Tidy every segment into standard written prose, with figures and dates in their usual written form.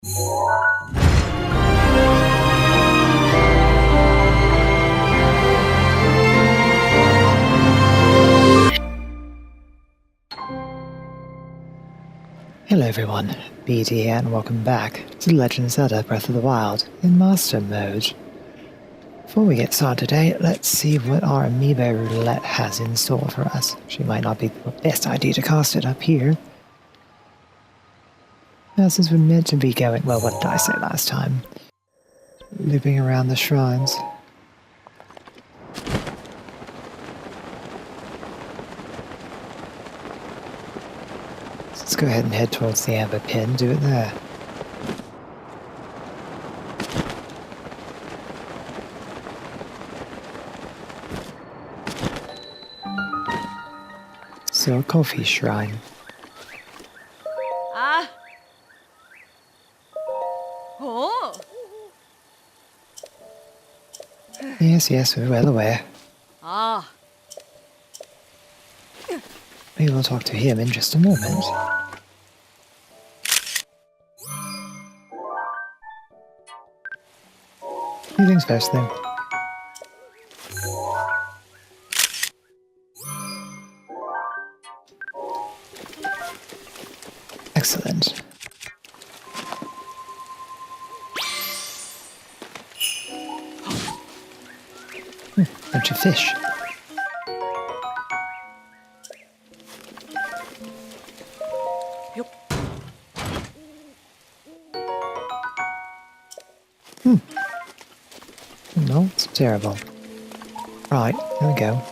Hello everyone, BD here and welcome back to The Legend of Zelda Breath of the Wild in Master Mode. Before we get started today, let's see what our Amiibo Roulette has in store for us. Actually, might not be the best idea to cast it up here. Now, since we're meant to be going, well, what did I say last time? Looping around the shrines. Let's go ahead and head towards the Amber Pin, do it there. So, a coffee shrine. Ah. Oh. Yes, we're well aware. Ah. We will talk to him in just a moment. Few things first, though. Excellent. Bunch of fish. No, it's terrible. Right, here we go.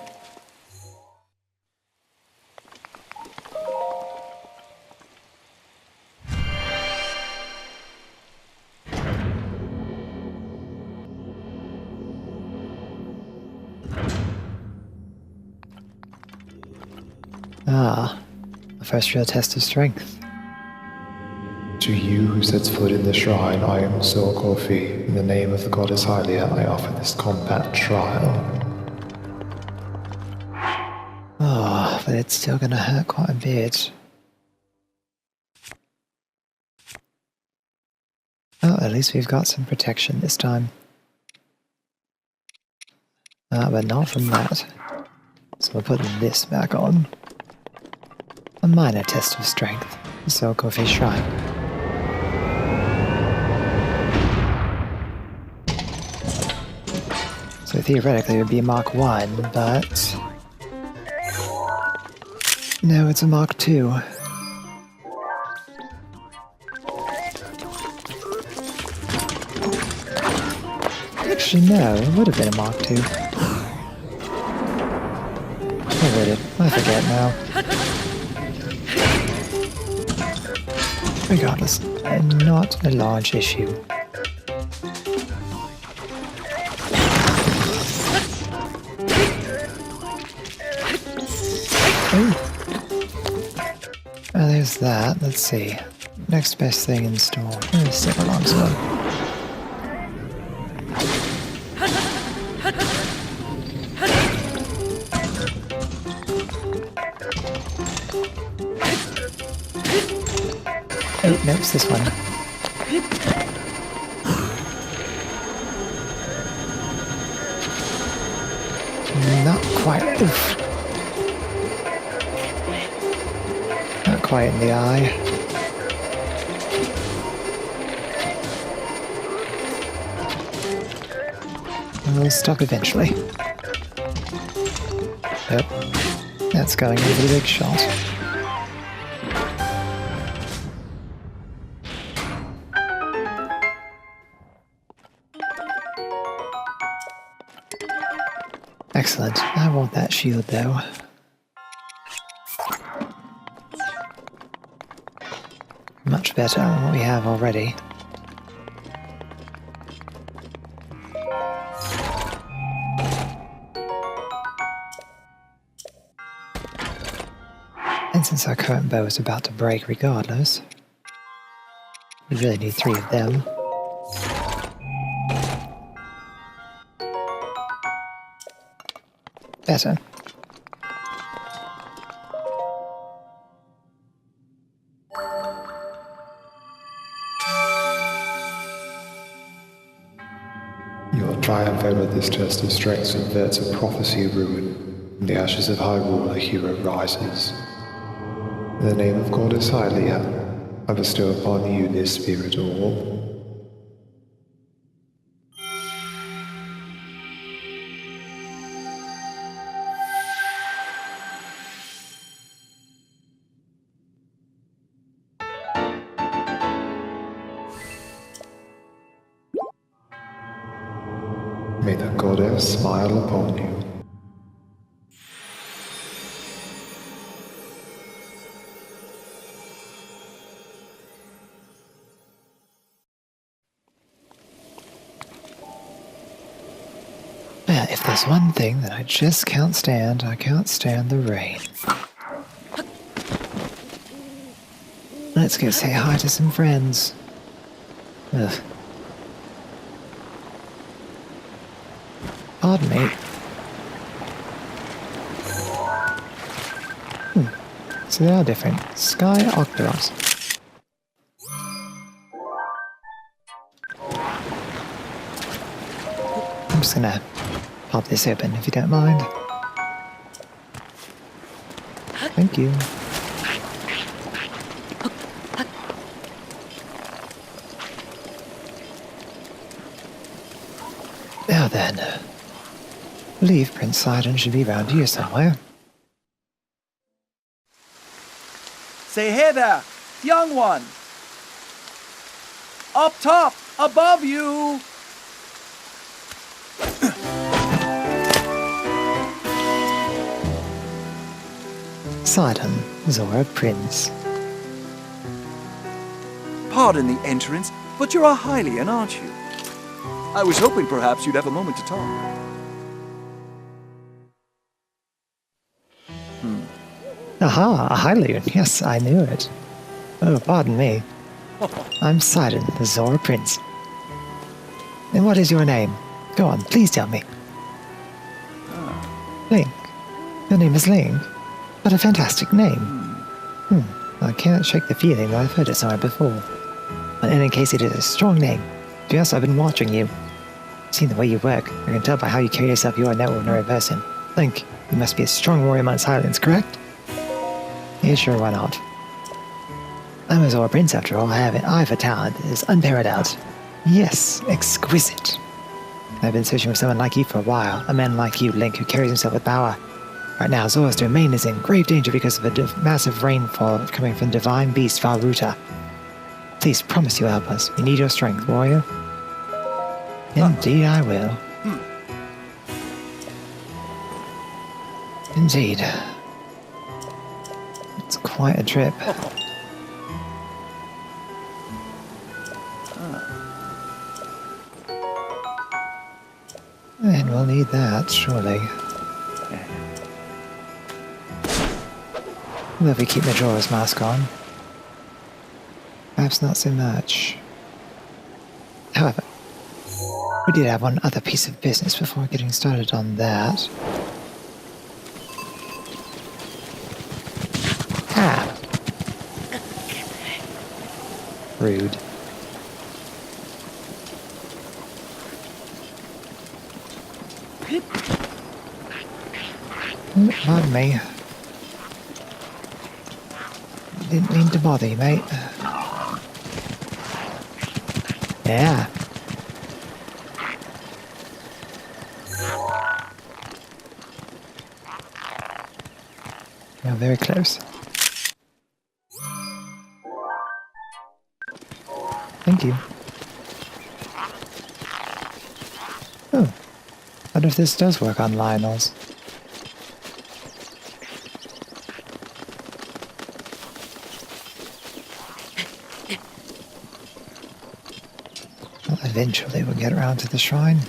Ah, the first real test of strength. To you who sets foot in the shrine, I am Zora Coffee. In the name of the goddess Hylia, I offer this combat trial. Oh, but it's still gonna hurt quite a bit. Oh, at least we've got some protection this time. But not from that. So we're putting this back on. A minor test of strength. Zora Coffee Shrine. So theoretically it would be a Mark 1, but... no, it's a Mark 2. Actually, no, it would have been a Mark 2. Or would it? I forget now. Regardless, not a large issue. There's that. Let's see. Next best thing in store. There's several on slow. Oh, no, it's this one. Not quite. Oof. Not quite in the eye. We'll stop eventually. Yep. That's going in for the big shot. Excellent. I want that shield though. Much better than what we have already. And since our current bow is about to break regardless, we really need 3 of them. Better. triumph over this test of strength subverts a prophecy of ruin. From the ashes of Hyrule, a hero rises. In the name of Goddess Hylia, I bestow upon you this spirit orb. May the goddess smile upon you. Well, if there's one thing that I just can't stand, I can't stand the rain. Let's go say hi to some friends. Ugh. Pardon me. So they are different. Sky Octoros. I'm just gonna pop this open if you don't mind. Thank you. Now then, I believe Prince Sidon should be around here somewhere. Say, hey there, young one. Up top, above you. Sidon, Zora Prince. Pardon the entrance, but you're a Hylian, aren't you? I was hoping perhaps you'd have a moment to talk. Aha, a Hylian. Yes, I knew it. Oh, pardon me. I'm Sidon, the Zora Prince. And what is your name? Go on, please tell me. Link. Your name is Link? What a fantastic name. I can't shake the feeling that I've heard it somewhere before. But in any case, it is a strong name. Yes, I've been watching you. Seen the way you work. I can tell by how you carry yourself you are no ordinary person. Link, you must be a strong warrior amongst Hylians, correct? Yeah, sure, why not? I'm a Zora Prince after all. I have a talent that is unparalleled. Yes, exquisite. I've been searching for someone like you for a while. A man like you, Link, who carries himself with power. Right now, Zora's domain is in grave danger because of a massive rainfall coming from the divine beast Valruta. Please promise you'll help us. We need your strength, warrior. Indeed I will. Indeed. It's quite a trip. And we'll need that, surely. Although if we keep Majora's Mask on, perhaps not so much. However, we did have one other piece of business before getting started on that. Ah! Rude. Pardon me. Didn't mean to bother you, mate. Yeah. You're very close. Thank you. Oh. What if this does work on Lynel's? Well, eventually we'll get around to the shrine.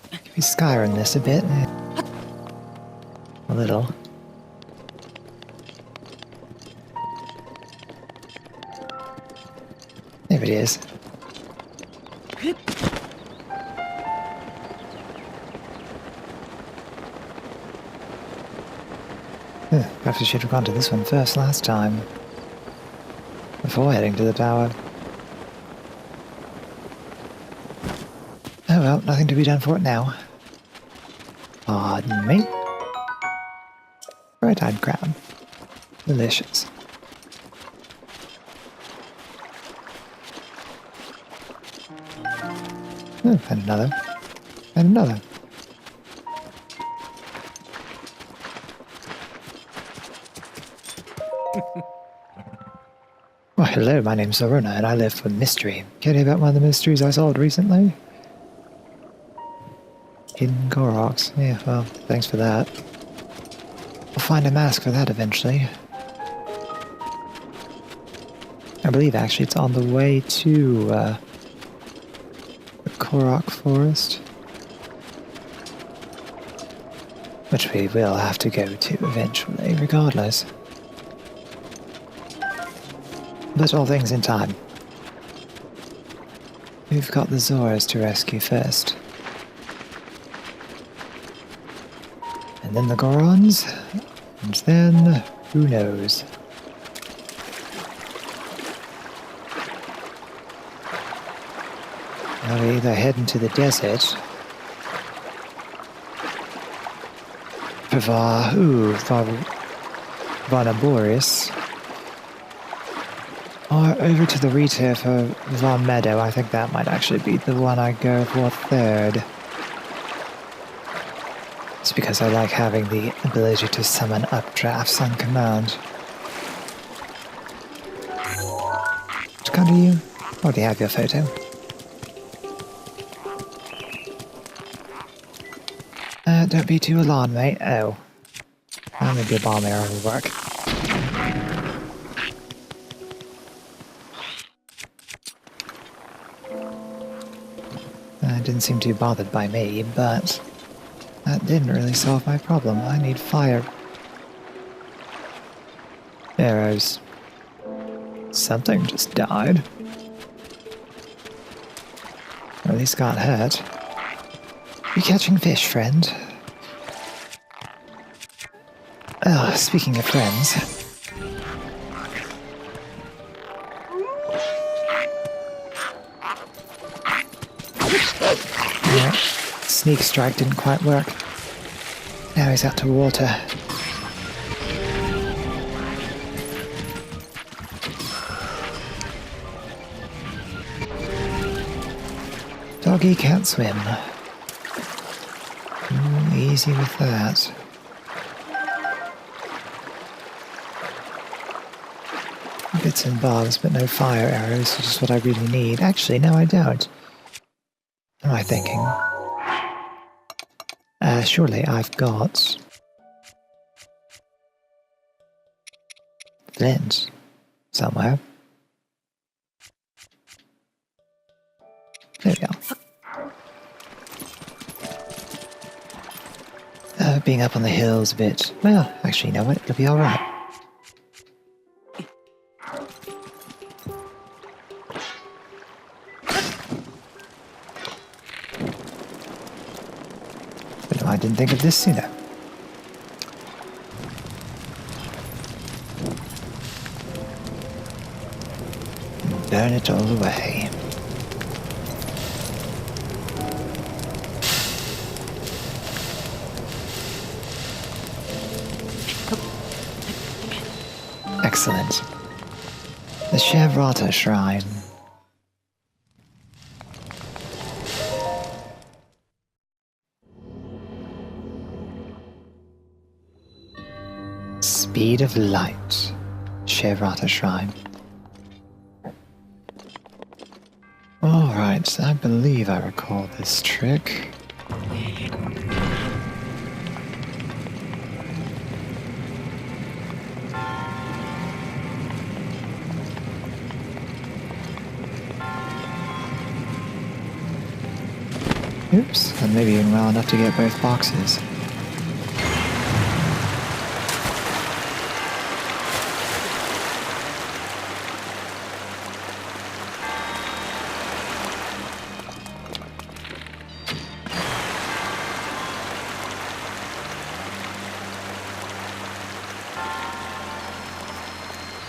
Can we Skyrim this a bit? A little. There it is. Perhaps we should have gone to this one first last time. Before heading to the tower. Oh well, nothing to be done for it now. Pardon me. Red-eyed crab. Delicious. Oh, and another. And another. Well, hello, my name's Zora, and I live for mystery. Care to hear about one of the mysteries I solved recently? Hidden Koroks. Yeah, well, thanks for that. We'll find a mask for that eventually. I believe, actually, it's on the way to, the Korok Forest. Which we will have to go to eventually, regardless. But all things in time. We've got the Zoras to rescue first. And then the Gorons. And then, who knows? Now we either head into the desert. For Varnaboris. Or over to the Rita for Von Meadow. I think that might actually be the one I go for third. It's because I like having the ability to summon updrafts on command. Which kind are you? Already have your photo. Don't be too alarmed, mate. Oh. Maybe a bomb arrow will work. Didn't seem too bothered by me, but that didn't really solve my problem. I need fire arrows. Something just died. Or at least got hurt. You catching fish, friend? Oh, speaking of friends. Yeah, sneak strike didn't quite work. Now he's out to water. Doggy can't swim. Easy with that. Bits and bobs, but no fire arrows, which is what I really need. Actually, no, I don't. What am I thinking? Surely I've got flint somewhere. There we go. Being up on the hills a bit. Well, actually, you know what? It'll be alright. But I didn't think of this sooner. Burn it all away. Excellent. The Chevrata Shrine. Speed of light. Chevrata Shrine. Alright, I believe I recall this trick. Oops, and maybe even well enough to get both boxes.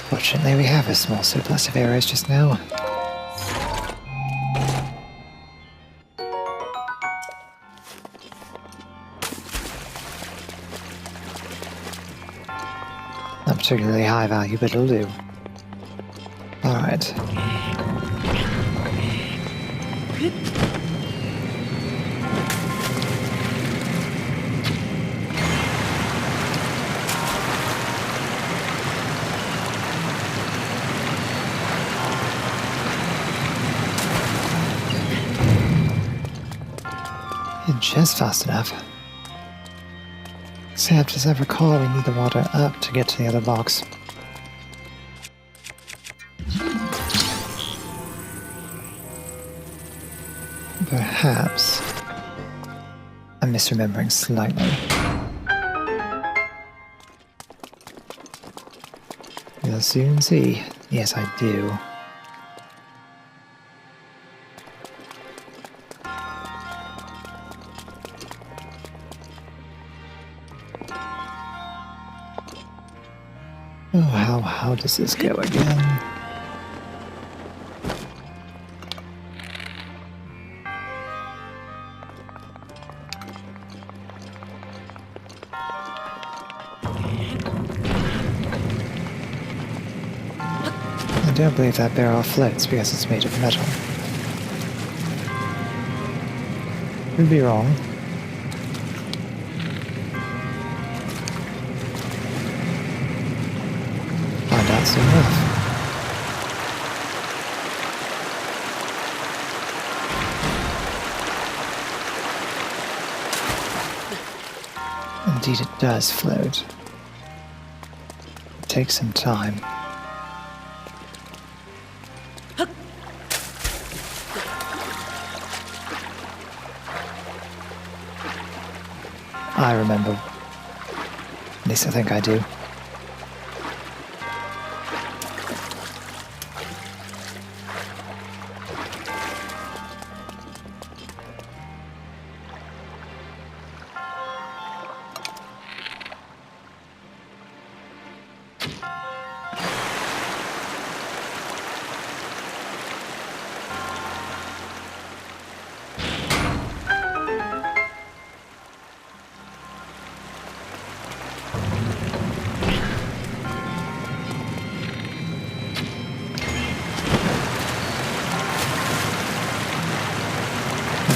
Fortunately, we have a small surplus of arrows just now. Not particularly high value, but it'll do. Alright. Just fast enough. Except, as I recall, we need the water up to get to the other box. Perhaps I'm misremembering slightly. We'll soon see. Yes, I do. Oh, how does this go again? I don't believe that barrel floats because it's made of metal. Could be wrong. Find out soon enough. Indeed it does float. It takes some time. I remember. At least I think I do.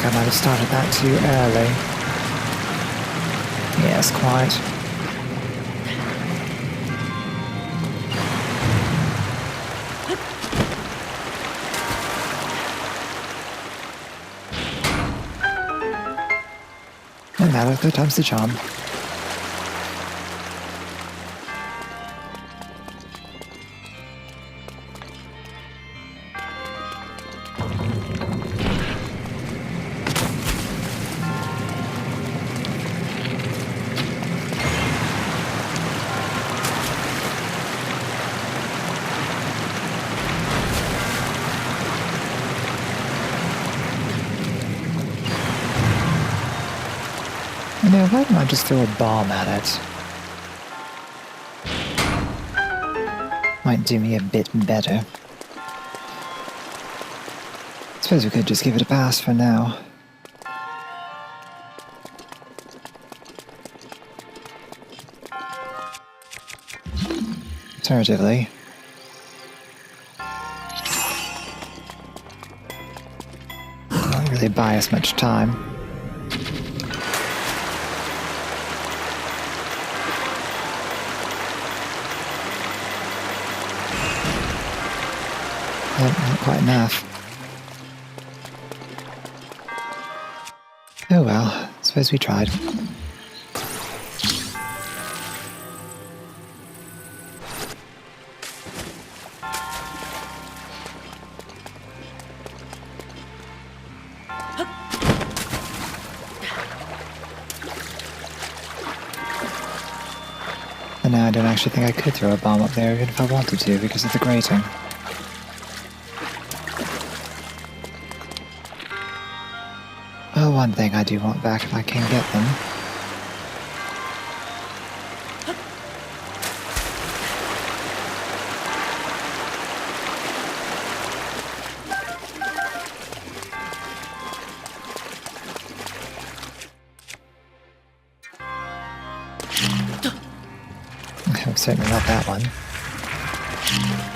I might have started that too early. Yes, quite. No matter, third time's the charm. You know, why don't I just throw a bomb at it? Might do me a bit better. Suppose we could just give it a pass for now. Alternatively, not really buy us much time. Not quite enough. Oh well, suppose we tried. And now I don't actually think I could throw a bomb up there even if I wanted to because of the grating. Well, one thing I do want back if I can get them. I'm certainly not that one.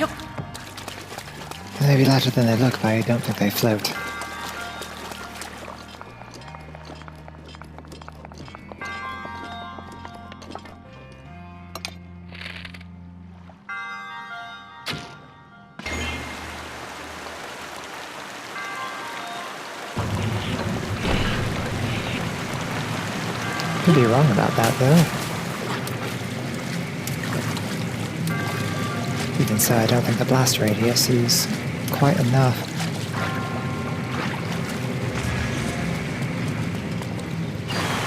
Yup. They may be lighter than they look, but I don't think they float. Could be wrong about that, though. Even so, I don't think the blast radius is quite enough.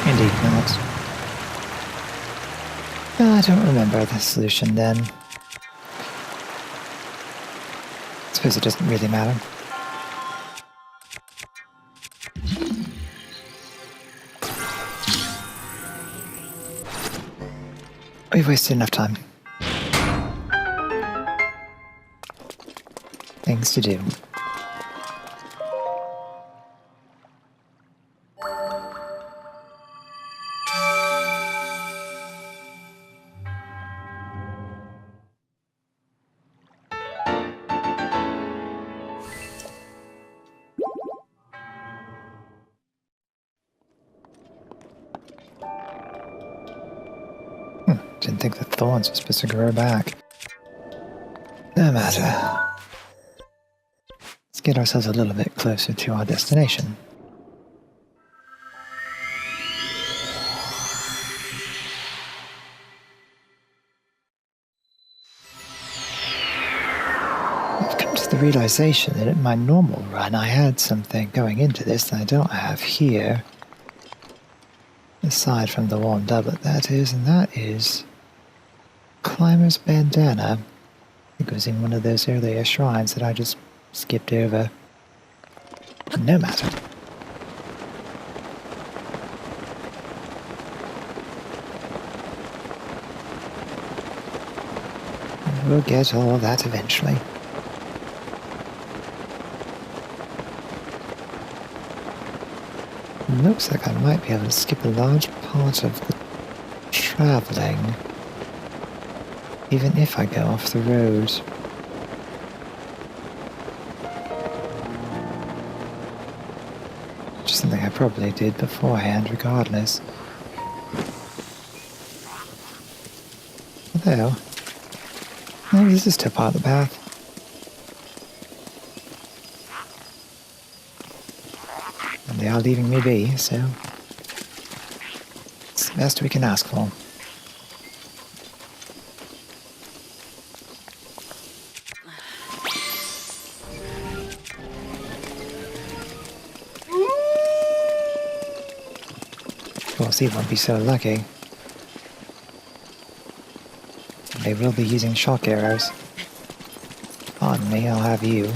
Indeed not. I don't remember the solution then. I suppose it doesn't really matter. We've wasted enough time. Things to do. Didn't think the thorns were supposed to grow back. No matter. Let's get ourselves a little bit closer to our destination. I've come to the realization that in my normal run I had something going into this that I don't have here. Aside from the warm doublet, that is, and that is Climber's Bandana. It was in one of those earlier shrines that I just skipped over. No matter. We'll get all of that eventually. Looks like I might be able to skip a large part of the traveling, even if I go off the road. Which is something I probably did beforehand, regardless. Although, maybe this is still part of the path. And they are leaving me be, so it's the best we can ask for. Of course, he won't be so lucky. They will be using shock arrows. Pardon me, I'll have you.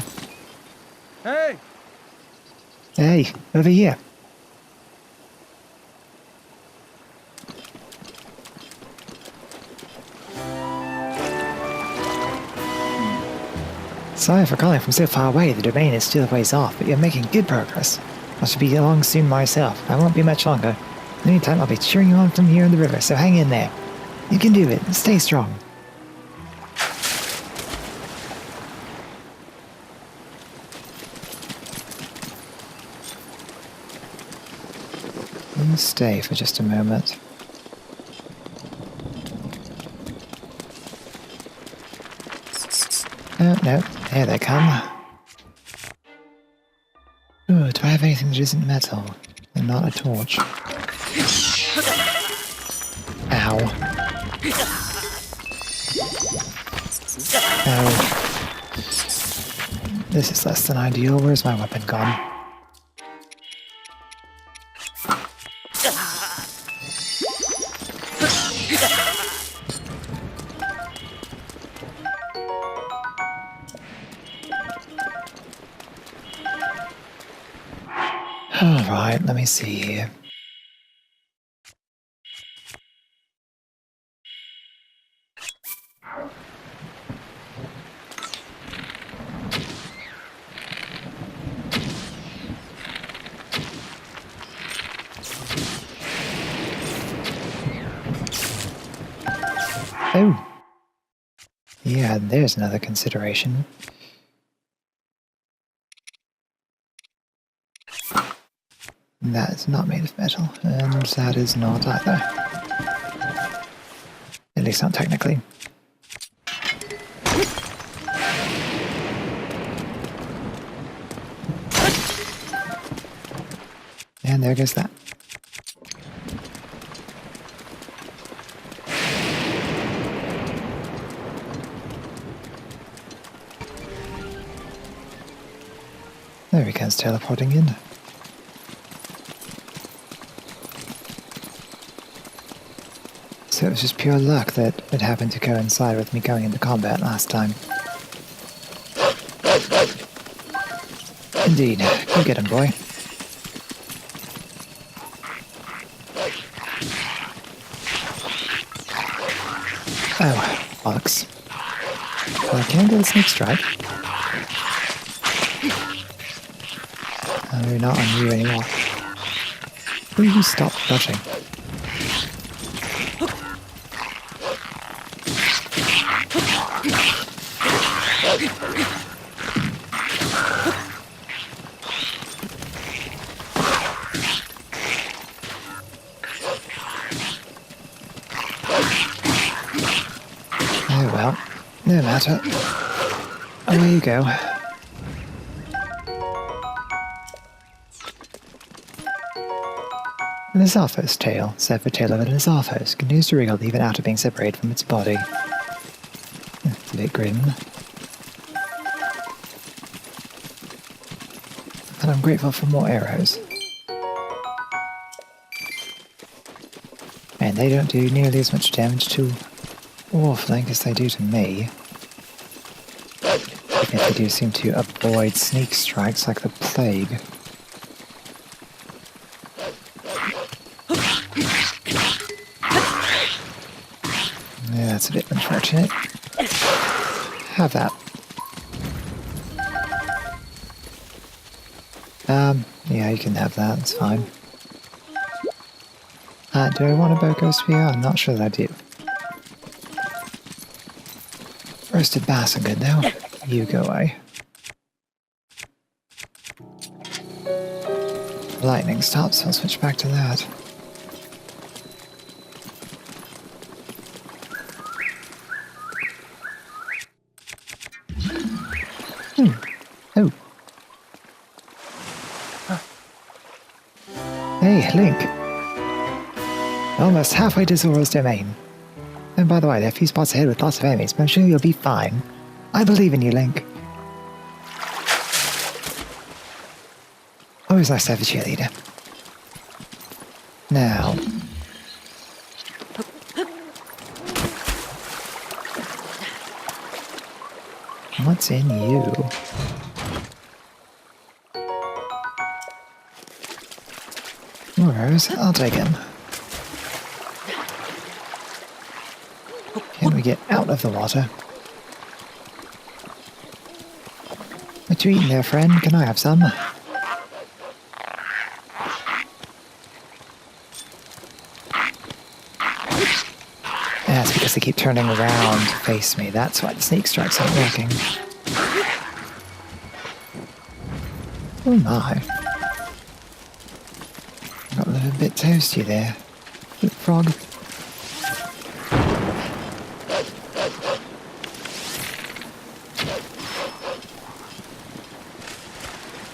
Hey! Hey, over here. Sorry for calling from so far away. The domain is still a ways off, but you're making good progress. I should be along soon myself. I won't be much longer. In the meantime, I'll be cheering you on from here in the river, so hang in there. You can do it. Stay strong. Stay for just a moment. Oh, no, here they come. Ooh, do I have anything that isn't metal? And not a torch. Ow. Oh. This is less than ideal. Where's my weapon gone? Alright, let me see here. Oh, Yeah, there's another consideration. That is not made of metal, and that is not either. At least not technically. And there goes that. There he goes, teleporting in. So it was just pure luck that it happened to coincide with me going into combat last time. Indeed. Go get him, boy. Oh, bollocks. Well, I can get a sneak strike. We're not on you anymore. Will you stop dodging? Oh well, no matter. Away you go. An Isopho's tail, severed tail of an Isophos, continues to wriggle even after being separated from its body. It's a bit grim. But I'm grateful for more arrows. And they don't do nearly as much damage to Wolflink as they do to me. Even if they do seem to avoid sneak strikes like the plague. Yeah, that's a bit unfortunate. Have that. Yeah, you can have that, it's fine. Do I want a Boko Spear? I'm not sure that I do. Roasted bass are good though. You go away. Lightning stops, I'll switch back to that. Oh. Hey, Link. Almost halfway to Zora's domain. And by the way, there are a few spots ahead with lots of enemies, but I'm sure you'll be fine. I believe in you, Link. Always nice to have a cheerleader. Now... what's in you? More arrows? I'll take him. Can we get out of the water? What you eating there, friend? Can I have some? That's because they keep turning around to face me. That's why the sneak strikes aren't working. Oh my. Got a little bit toasty there. Frog.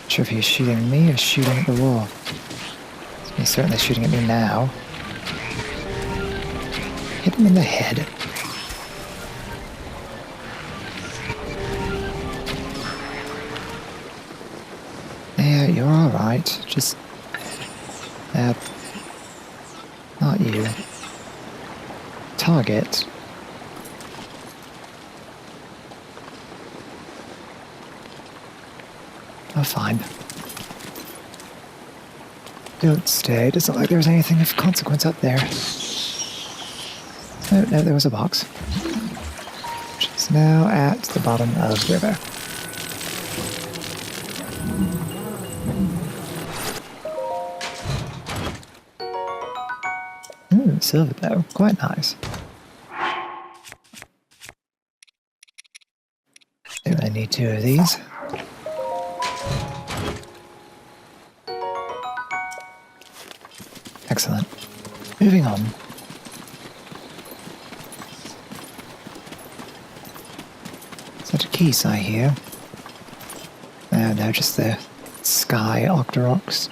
Not sure if he's shooting at me or shooting at the wall. He's certainly shooting at me now. Hit him in the head. Yeah, you're alright. Just... not you. Target. Oh, fine. Don't stay. It doesn't look like there was anything of consequence up there. Oh, no, there was a box. Which is now at the bottom of the river. Ooh, silver bow. Quite nice. I need 2 of these. Excellent. Moving on. Is that a keys I hear? Oh no, just the sky octoroks.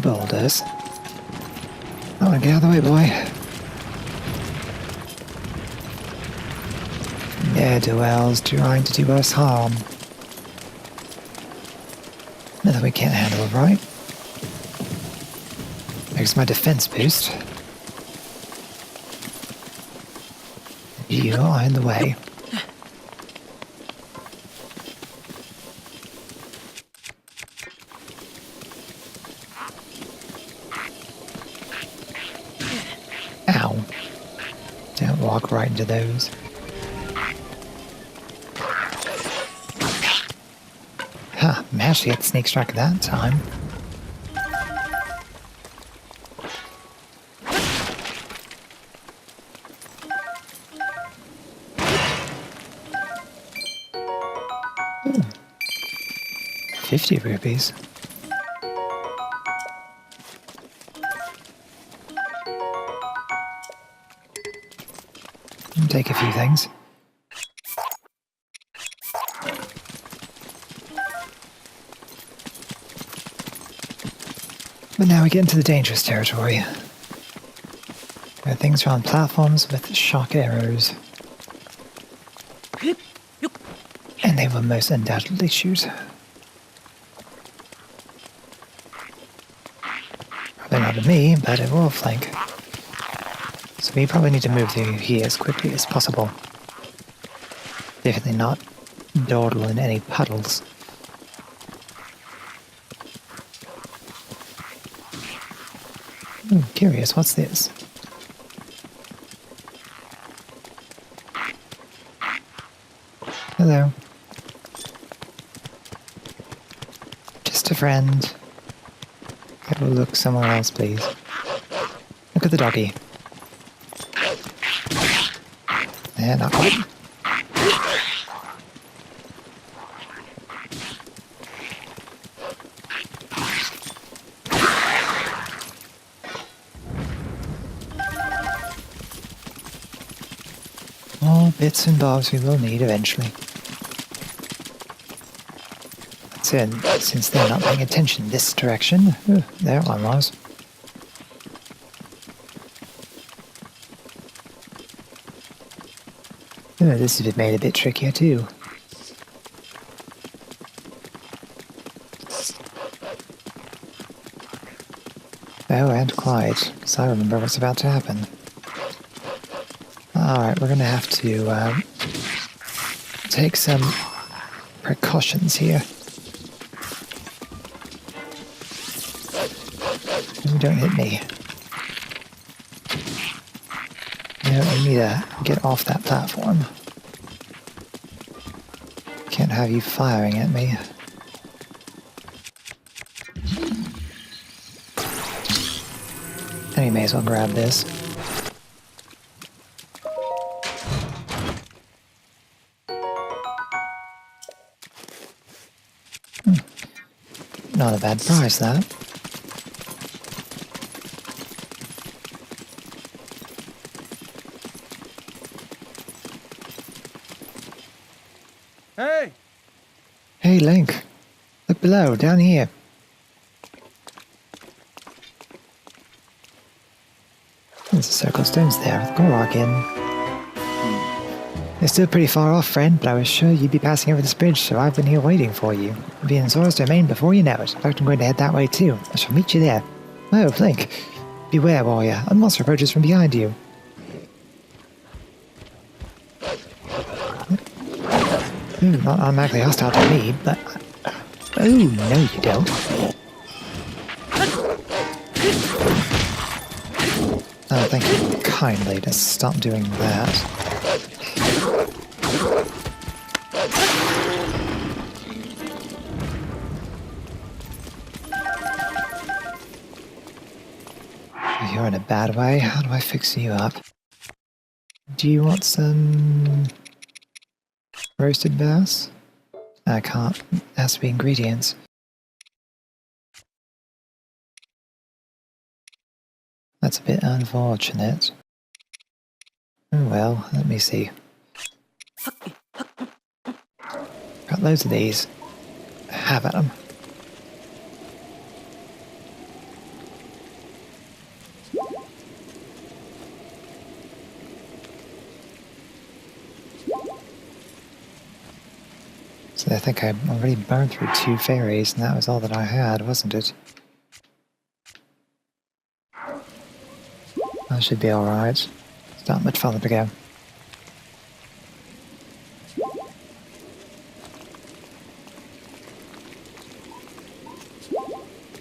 Boulders. Oh, get out of the way, boy. Ne'er-do-wells trying to do us harm. Nothing we can't handle, right? There's my defense boost. You are in the way. Ow. Don't walk right into those. Huh, managed to get the sneak strike that time. Ooh. 50 rupees. I'll take a few things. But now we get into the dangerous territory. There are things around platforms with shock arrows. And they will most undoubtedly shoot. Probably not at me, but it will flank. So we probably need to move through here as quickly as possible. Definitely not dawdle in any puddles. Curious, what's this? Hello. Just a friend. Go look somewhere else, please. Look at the doggy. Yeah, not quite. All bits and bobs we will need eventually. That's it, since they're not paying attention this direction. Oh, there one was. Oh, this has been made a bit trickier too. Oh, and quiet, so I remember what's about to happen. Alright, we're gonna have to take some precautions here. Don't hit me. I need to get off that platform. Can't have you firing at me. And you may as well grab this. Not a bad prize, that. Hey! Hey, Link. Look below, down here. There's a circle of stones there with Gorok in. They're still pretty far off, friend, but I was sure you'd be passing over this bridge, so I've been here waiting for you. You'll be in Zora's domain before you know it. In fact, I'm going to head that way too. I shall meet you there. Oh, Link. Beware, warrior. A monster approaches from behind you. Ooh, not automatically hostile to me, but... Oh, no you don't. Oh, thank you kindly to stop doing that. You're in a bad way. How do I fix you up? Do you want some... Roasted bass? I can't. It has to be ingredients. That's a bit unfortunate. Oh well, let me see. Got loads of these. Have at them. So I think I already burned through 2 fairies, and that was all that I had, wasn't it? That should be alright. It's not much further to go.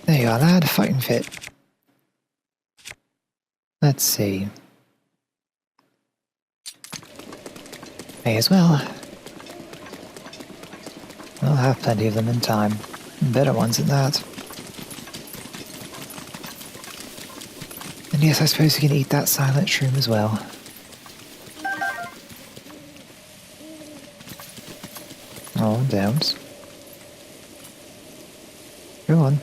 There you are, lad. Fighting fit. Let's see. May as well. I'll have plenty of them in time. Better ones at that. And yes, I suppose you can eat that silent shroom as well. Oh, don't. Go on.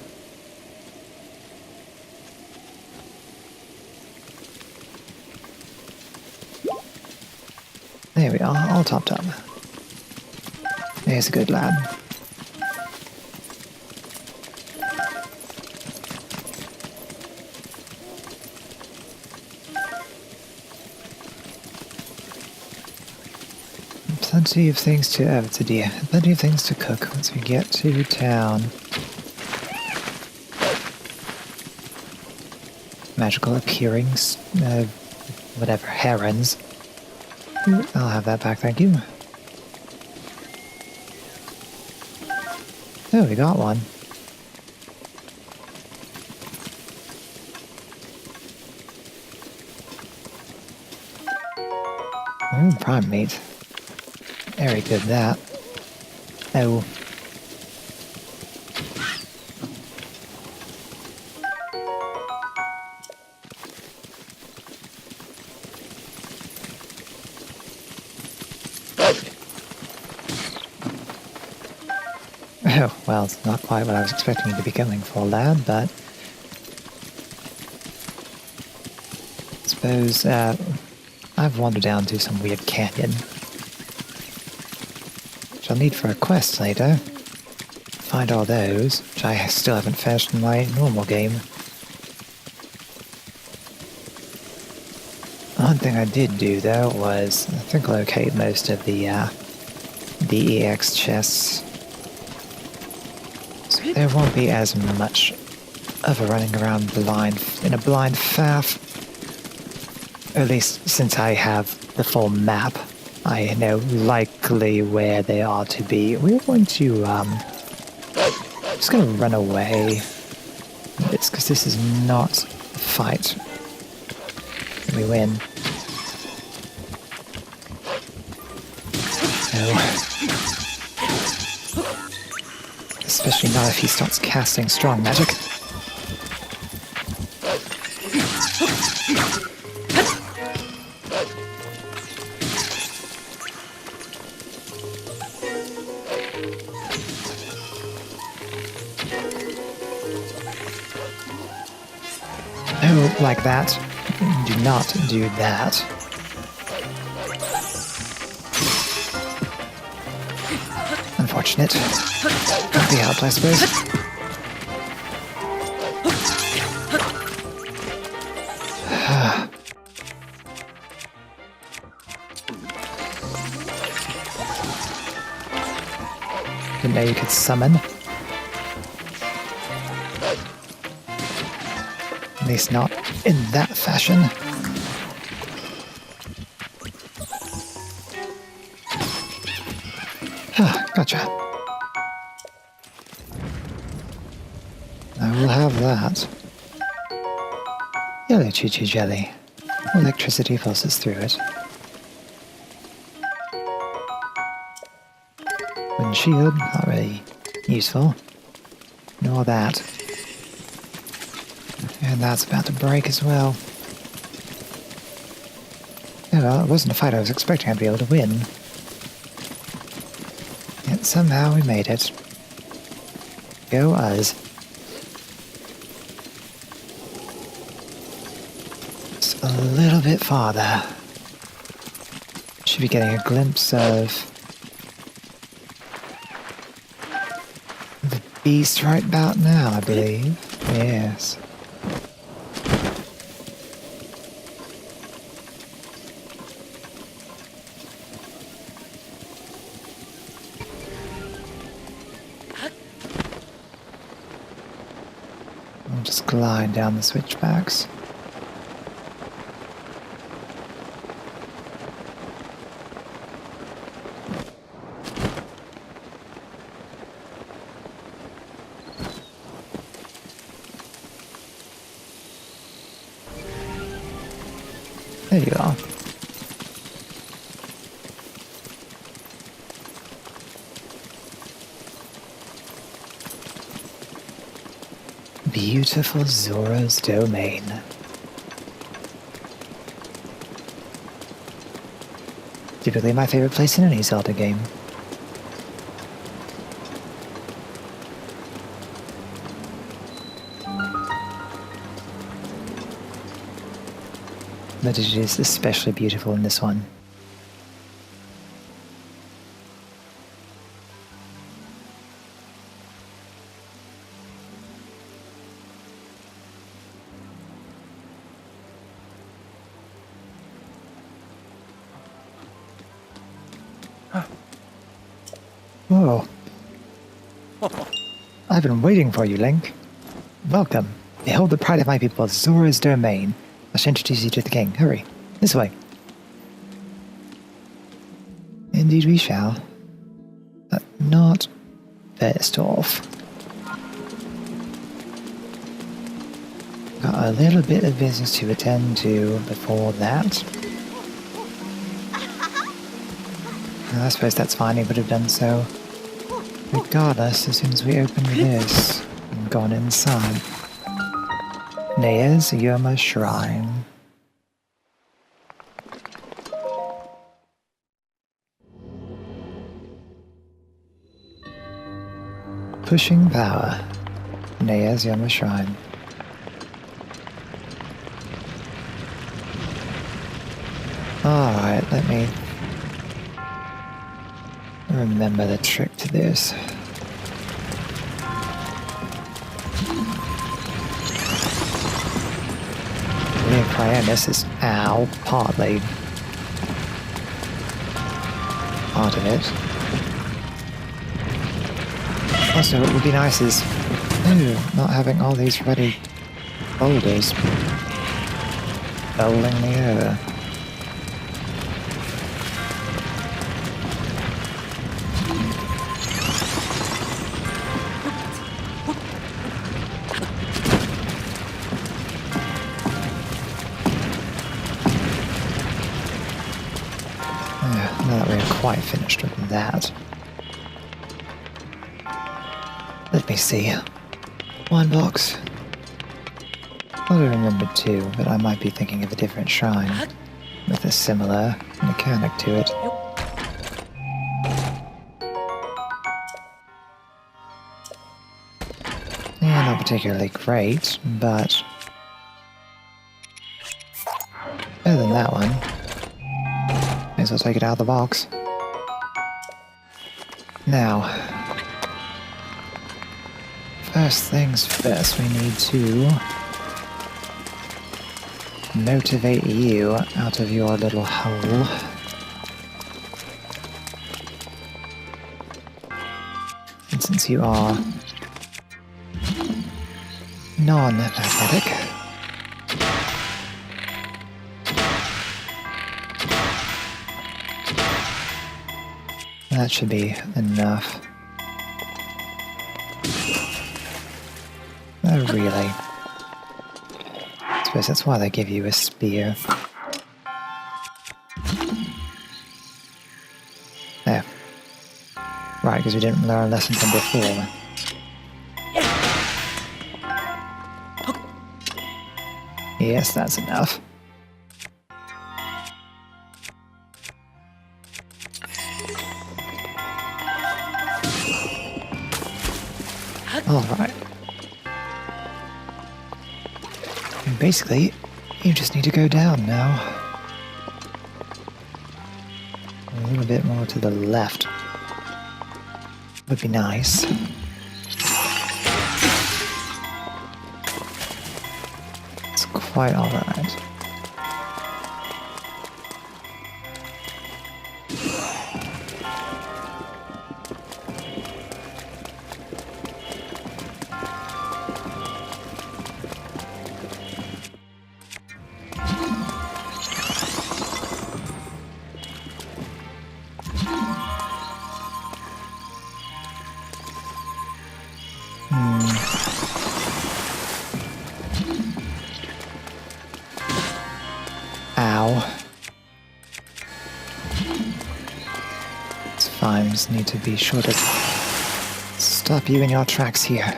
There we are, all topped up. There's a good lad. Plenty of things to dear. Plenty of things to cook once we get to town. Magical appearing, whatever, herons. I'll have that back, thank you. Oh, we got one. Oh, prime meat. Very good, that. Oh. Oh, well, it's not quite what I was expecting you to be going for, lad, but I suppose I've wandered down to some weird canyon, which I'll need for a quest later. Find all those, which I still haven't finished in my normal game. One thing I did do, though, was, I think, locate most of the EX chests. There won't be as much of a running around in a blind faff. At least since I have the full map, I know likely where they are to be. We're going to, just gonna run away. It's because this is not a fight. We win. Oh. Especially not if he starts casting strong magic. Oh, like that. Do not do that. Unfortunate. Can't be helped, I suppose. Didn't know you could summon. At least not in that fashion. Ah, gotcha. I will have that. Yellow choo-choo jelly. Electricity pulses through it. Wind shield, not really useful. Nor that. And that's about to break as well. Oh well, it wasn't a fight I was expecting I'd be able to win. somehow we made it. Go us. Just a little bit farther. Should be getting a glimpse of the beast right about now, I believe. Yes. I'll just glide down the switchbacks. There you are. Beautiful Zora's domain. Typically my favorite place in any Zelda game. But it is especially beautiful in this one. Whoa. I've been waiting for you, Link. Welcome. Behold the pride of my people, Zora's domain. I shall introduce you to the king. Hurry. This way. Indeed we shall. But not first off. Got a little bit of business to attend to before that. And I suppose that's fine, he would have done so regardless as soon as we opened this and gone inside. Nea's Yoma Shrine. Pushing power. Nea's Yoma Shrine. Alright, let me remember the trick to this. Cryonis is partly part of it. Also, what would be nice is not having all these ready boulders bowling me over. Now that we're quite finished with that. Let me see. One box. I remember two, but I might be thinking of a different shrine with a similar mechanic to it. Yeah, not particularly great, but better than that one. May as well take it out of the box. Now, first things first, we need to motivate you out of your little hole. And since you are non-magnetic, that should be enough. Oh, really? I suppose that's why they give you a spear. There. Right, because we didn't learn a lesson from before. Yes, that's enough. Alright. And basically, you just need to go down now. A little bit more to the left would be nice. It's quite alright. Ow. It's fine, just need to be sure to stop you in your tracks here.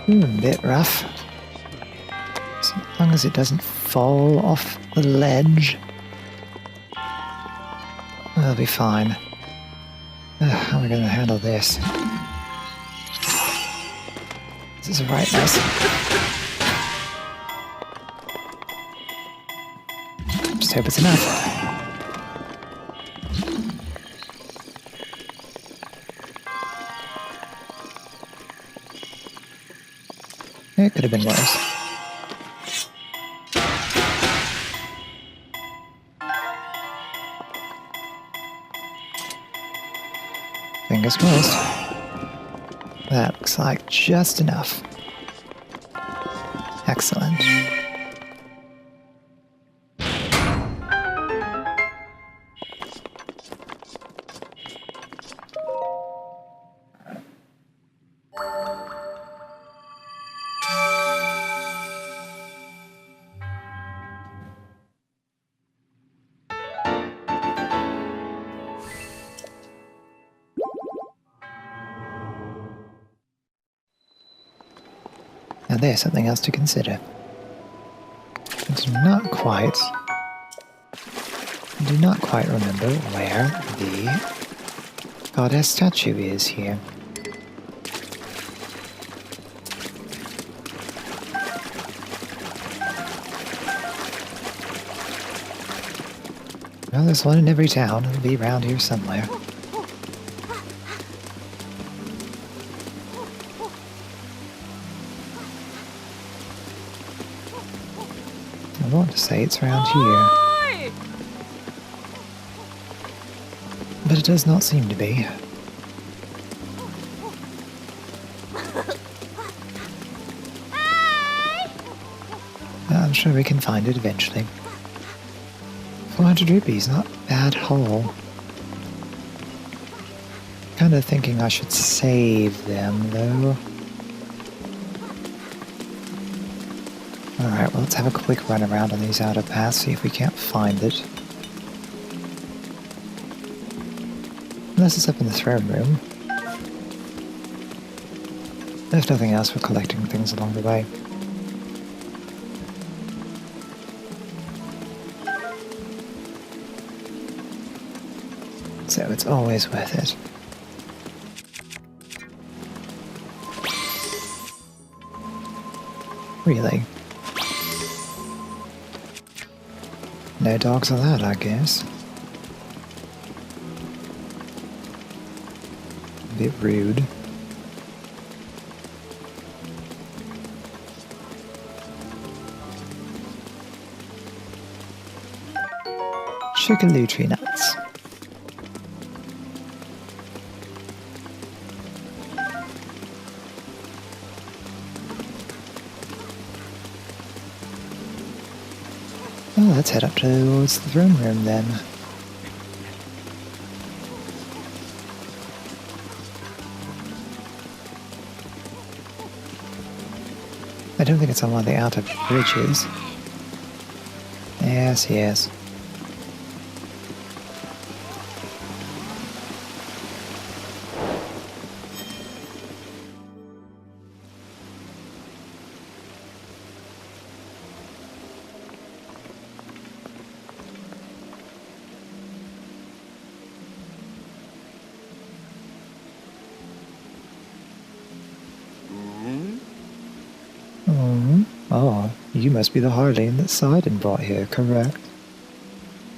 A bit rough. As long as it doesn't fall off the ledge, we'll be fine. How am I going to handle this? This is a right mess. Just hope it's enough. It could have been worse. Fingers crossed. That looks like just enough. Excellent. Now there's something else to consider. I do not quite remember where the goddess statue is here. Well, there's one in every town. It'll be around here somewhere. I want to say it's around here, but it does not seem to be. I'm sure we can find it eventually. 400 rupees, not bad haul. Kind of thinking I should save them, though. Alright, well, let's have a quick run around on these outer paths, see if we can't find it. Unless it's up in the throne room. If nothing else, we're collecting things along the way. So it's always worth it. Really? No dogs allowed, I guess. A bit rude. Sugar-lutri nuts. Well, let's head up towards the throne room then. I don't think it's on one of the outer bridges. Yes, yes. You must be the Hylian that Sidon brought here, correct?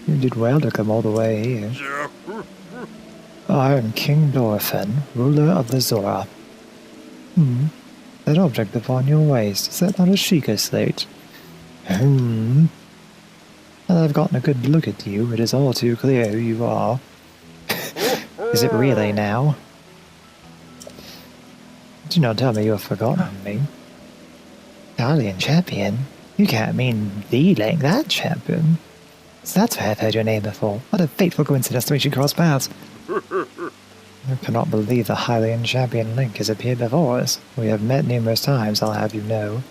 You did well to come all the way here. I am King Dorfin, ruler of the Zora. That object upon your waist, is that not a Sheikah slate? Now that I've gotten a good look at you, it is all too clear who you are. Is it really now? Do not tell me you have forgotten me. Hylian champion? You can't mean the Link, that champion. So that's where I've heard your name before. What a fateful coincidence that we should cross paths. I cannot believe the Hylian champion Link has appeared before us. We have met numerous times, I'll have you know.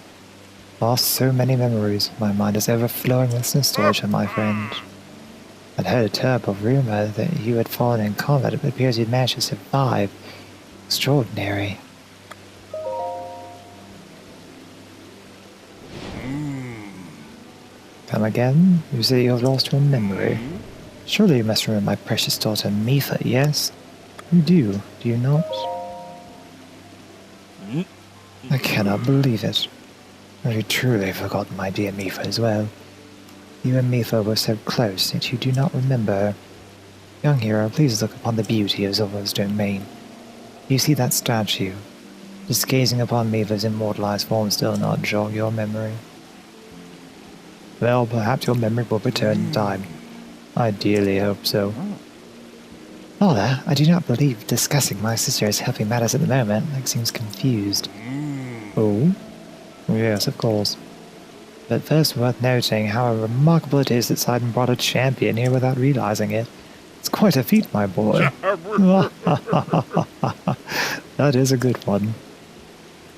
Lost so many memories, my mind is overflowing with nostalgia, my friend. I'd heard a terrible rumor that you had fallen in combat, but it appears you'd managed to survive. Extraordinary. Come again? You say you have lost your memory. Surely you must remember my precious daughter Mifa, yes? You do you not? I cannot believe it. Have you truly forgotten my dear Mifa as well? You and Mifa were so close, yet you do not remember her. Young hero, please look upon the beauty of Zora's domain. You see that statue? Just gazing upon Mifa's immortalized form still not jog your memory. Well, perhaps your memory will return in time. I dearly hope so. Father, I do not believe discussing my sister is helping matters at the moment. Like seems confused. Oh? Yes, of course. But first worth noting how remarkable it is that Sidon brought a champion here without realizing it. It's quite a feat, my boy. That is a good one.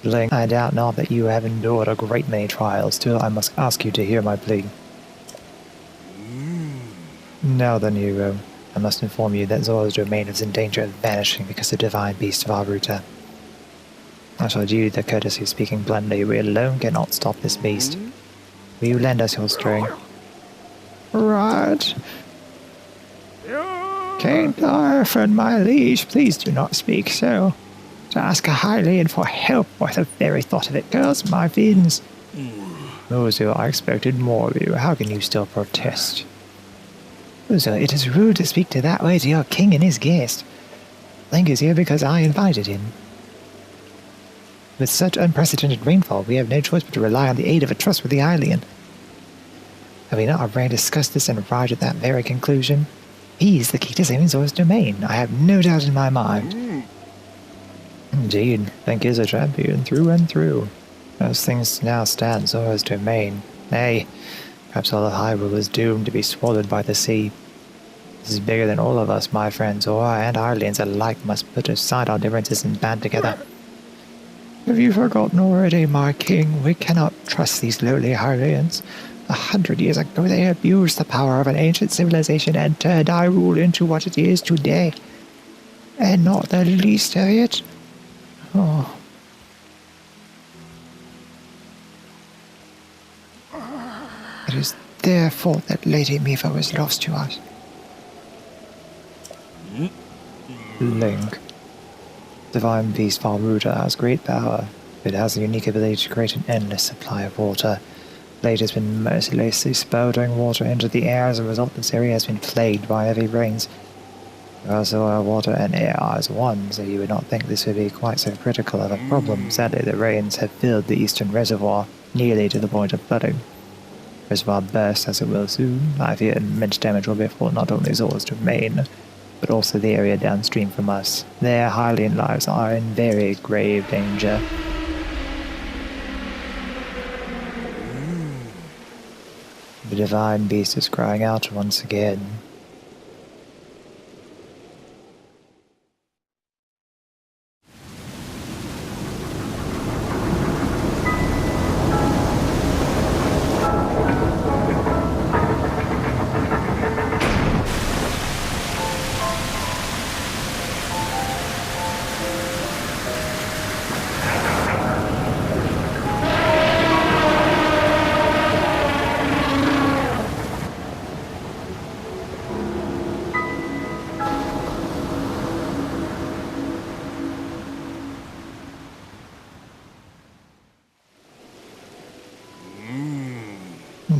Link, I doubt not that you have endured a great many trials, still I must ask you to hear my plea. Now then, hero, I must inform you that Zora's domain is in danger of vanishing because the divine beast of our router. I shall do you the courtesy of speaking bluntly, we alone cannot stop this beast. Will you lend us your strength? Right. King Dorfin, my liege, please do not speak so. To ask a Hylian for help, why the very thought of it curls my veins. Uzo, I expected more of you. How can you still protest? Uzo, it is rude to speak to that way to your king and his guest. Link is here because I invited him. With such unprecedented rainfall, we have no choice but to rely on the aid of a trustworthy Hylian. Have we not already discussed this and arrived at that very conclusion? He is the key to saving Zora's domain. I have no doubt in my mind. Indeed, Link is a champion through and through. As things now stand, Zora's domain, nay, perhaps all of Hyrule is doomed to be swallowed by the sea. This is bigger than all of us, my friends. Zora and Hylians alike must put aside our differences and band together. Have you forgotten already, my king? We cannot trust these lowly Hylians. 100 years ago they abused the power of an ancient civilization and turned Hyrule into what it is today. And not the least of it. Oh. It is their fault that Lady Mifa was lost to us. Link. Divine Beast Valruta has great power. It has a unique ability to create an endless supply of water. Blade has been mercilessly spouting water into the air. As a result, this area has been plagued by heavy rains. Also, water and air are as one, so you would not think this would be quite so critical of a problem. Sadly, the rains have filled the eastern reservoir, nearly to the point of flooding. The reservoir bursts as it will soon. I fear immense damage will befall not only Zora's domain, but also the area downstream from us. Their Hylian lives are in very grave danger. The divine beast is crying out once again.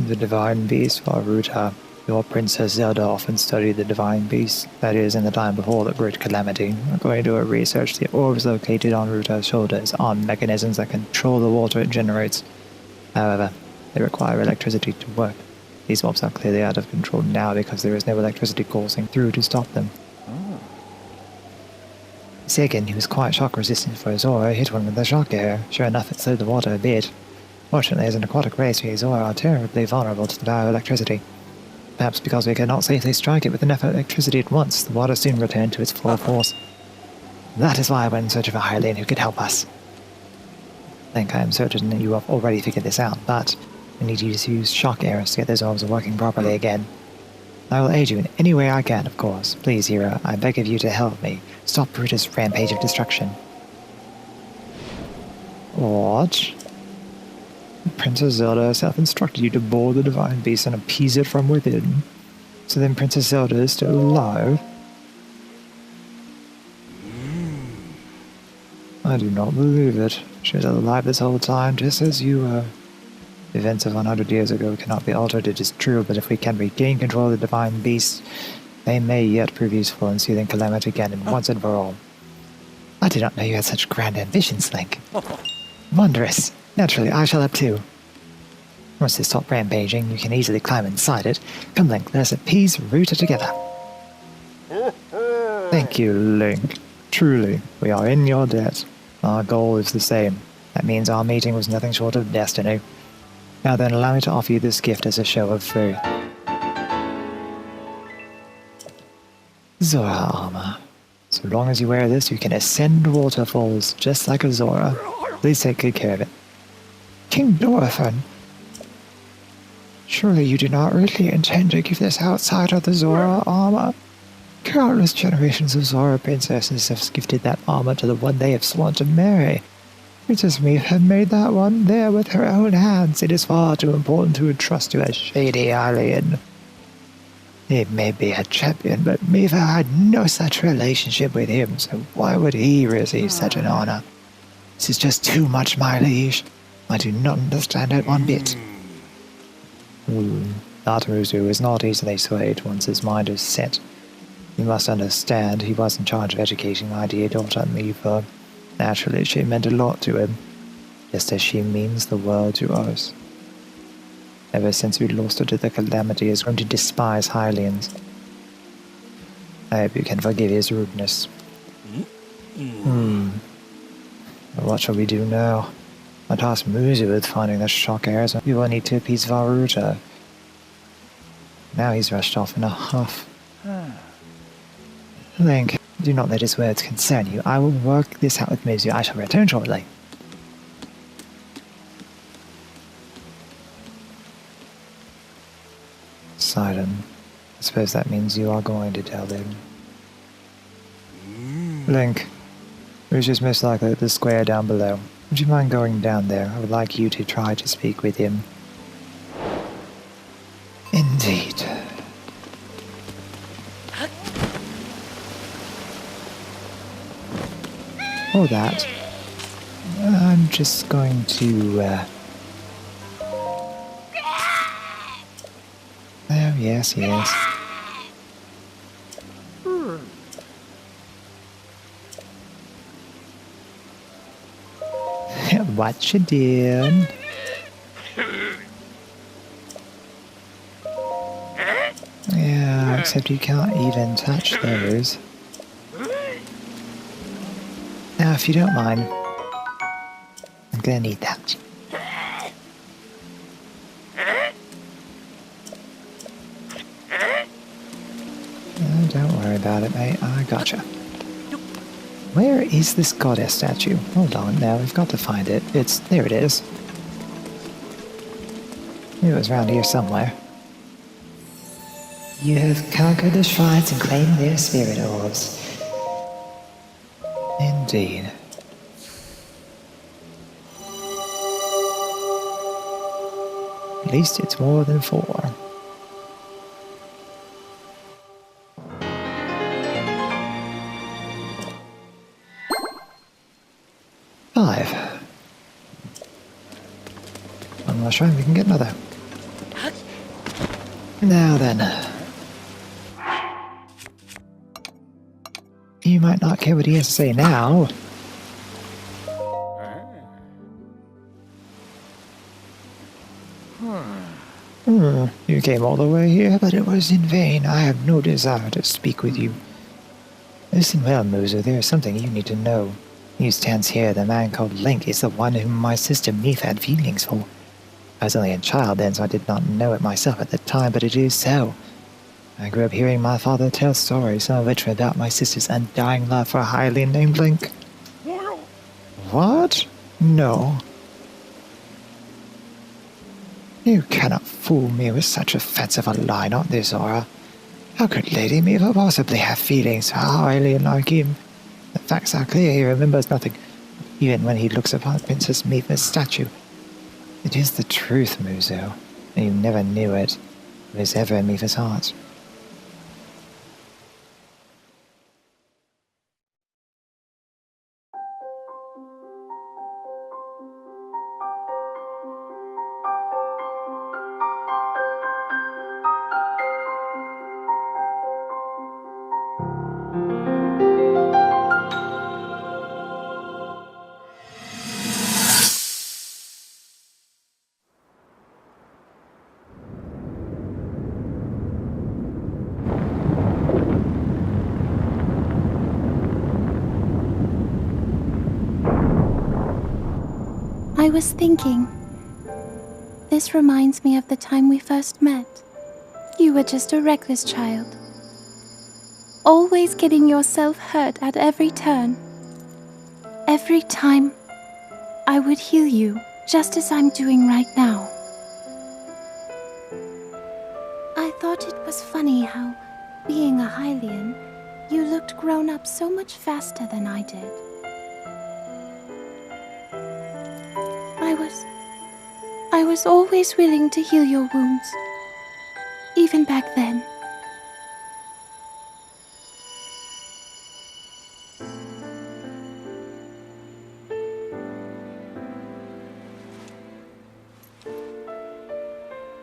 The divine beast, Varuta. Your Princess Zelda often studied the divine beast, that is, in the time before the Great Calamity. According to her research, the orbs located on Ruta's shoulders are mechanisms that control the water it generates. However, they require electricity to work. These orbs are clearly out of control now because there is no electricity coursing through to stop them. Second, he was quite shock resistant for Zora, hit one with the shock air. Sure enough, it slowed the water a bit. Fortunately, as an aquatic race, we Zora are terribly vulnerable to the power of electricity. Perhaps because we cannot safely strike it with enough electricity at once, the water soon returned to its full force. That is why I went in search of a Hylian who could help us. I think I am certain that you have already figured this out, but we need you to use shock arrows to get those orbs working properly again. I will aid you in any way I can, of course. Please, hero, I beg of you to help me. Stop Brutus' rampage of destruction. What? Princess Zelda herself instructed you to board the divine beast and appease it from within. So then Princess Zelda is still alive? I do not believe it. She was alive this whole time, just as you were. The events of 100 years ago cannot be altered, it is true, but if we can regain control of the divine beast, they may yet prove useful in soothing Calamity again and once and for all. I did not know you had such grand ambitions, Link. Wondrous. Naturally, I shall have too. Once they stop rampaging, you can easily climb inside it. Come, Link, let us appease Ruta together. Thank you, Link. Truly, we are in your debt. Our goal is the same. That means our meeting was nothing short of destiny. Now then, allow me to offer you this gift as a show of faith. Zora armor. So long as you wear this, you can ascend waterfalls, just like a Zora. Please take good care of it. King Dorothan, surely you do not really intend to give this outside of the Zora armor? Countless generations of Zora princesses have gifted that armor to the one they have sworn to marry. Princess Meave had made that one there with her own hands. It is far too important to entrust to a shady alien. He may be a champion, but Meave had no such relationship with him, so why would he receive such an honor? This is just too much, my liege. I do not understand it one bit. Nataruzu is not easily swayed once his mind is set. You must understand, he was in charge of educating my dear daughter Miva. Naturally, she meant a lot to him, just as she means the world to us. Ever since we lost her to the Calamity, he has grown to despise Hylians. I hope you can forgive his rudeness. What shall we do now? I tasked Muzu with finding the shock arrows, and we will need to appease Varuta. Now he's rushed off in a huff. Link, do not let his words concern you. I will work this out with Muzu. I shall return shortly. Sidon. I suppose that means you are going to tell them. Link, Muzu's most likely at the square down below. Would you mind going down there? I would like you to try to speak with him. Indeed. For that, I'm just going to, Oh, yes. What you did? Yeah, except you can't even touch those. Now, if you don't mind, I'm gonna need that. Oh, don't worry about it, mate. I gotcha. Where is this goddess statue? Hold on, now we've got to find it. There it is. It was around here somewhere. You have conquered the shrines and claimed their spirit orbs. Indeed. At least it's more than 4. One more shrine, we can get another. Now then. You might not care what he has to say now. You came all the way here, but it was in vain. I have no desire to speak with you. Listen well, Muzo, there is something you need to know. He stands here, the man called Link is the one whom my sister Neith had feelings for. I was only a child then, so I did not know it myself at the time, but it is so. I grew up hearing my father tell stories, some of which were about my sister's undying love for a Hylian named Link. What? No. You cannot fool me with such offensive a lie, not this, Zora. How could Lady Miva possibly have feelings for a Hylian like him? The facts are clear, he remembers nothing, even when he looks upon Princess Miva's statue. It is the truth, Muzo, and you never knew it. It was ever in Miva's heart. I was thinking, this reminds me of the time we first met. You were just a reckless child, always getting yourself hurt at every turn. Every time, I would heal you, just as I'm doing right now. I thought it was funny how, being a Hylian, you looked grown up so much faster than I did. I was always willing to heal your wounds, even back then.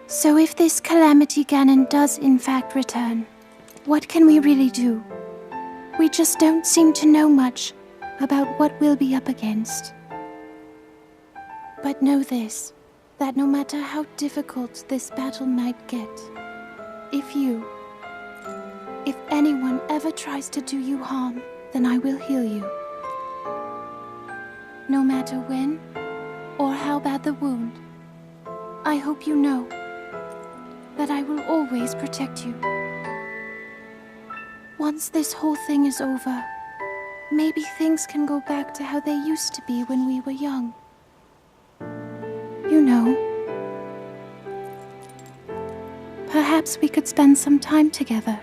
So if this Calamity Ganon does in fact return, what can we really do? We just don't seem to know much about what we'll be up against. But know this, that no matter how difficult this battle might get, if anyone ever tries to do you harm, then I will heal you. No matter when or how bad the wound, I hope you know that I will always protect you. Once this whole thing is over, maybe things can go back to how they used to be when we were young. You know, perhaps we could spend some time together.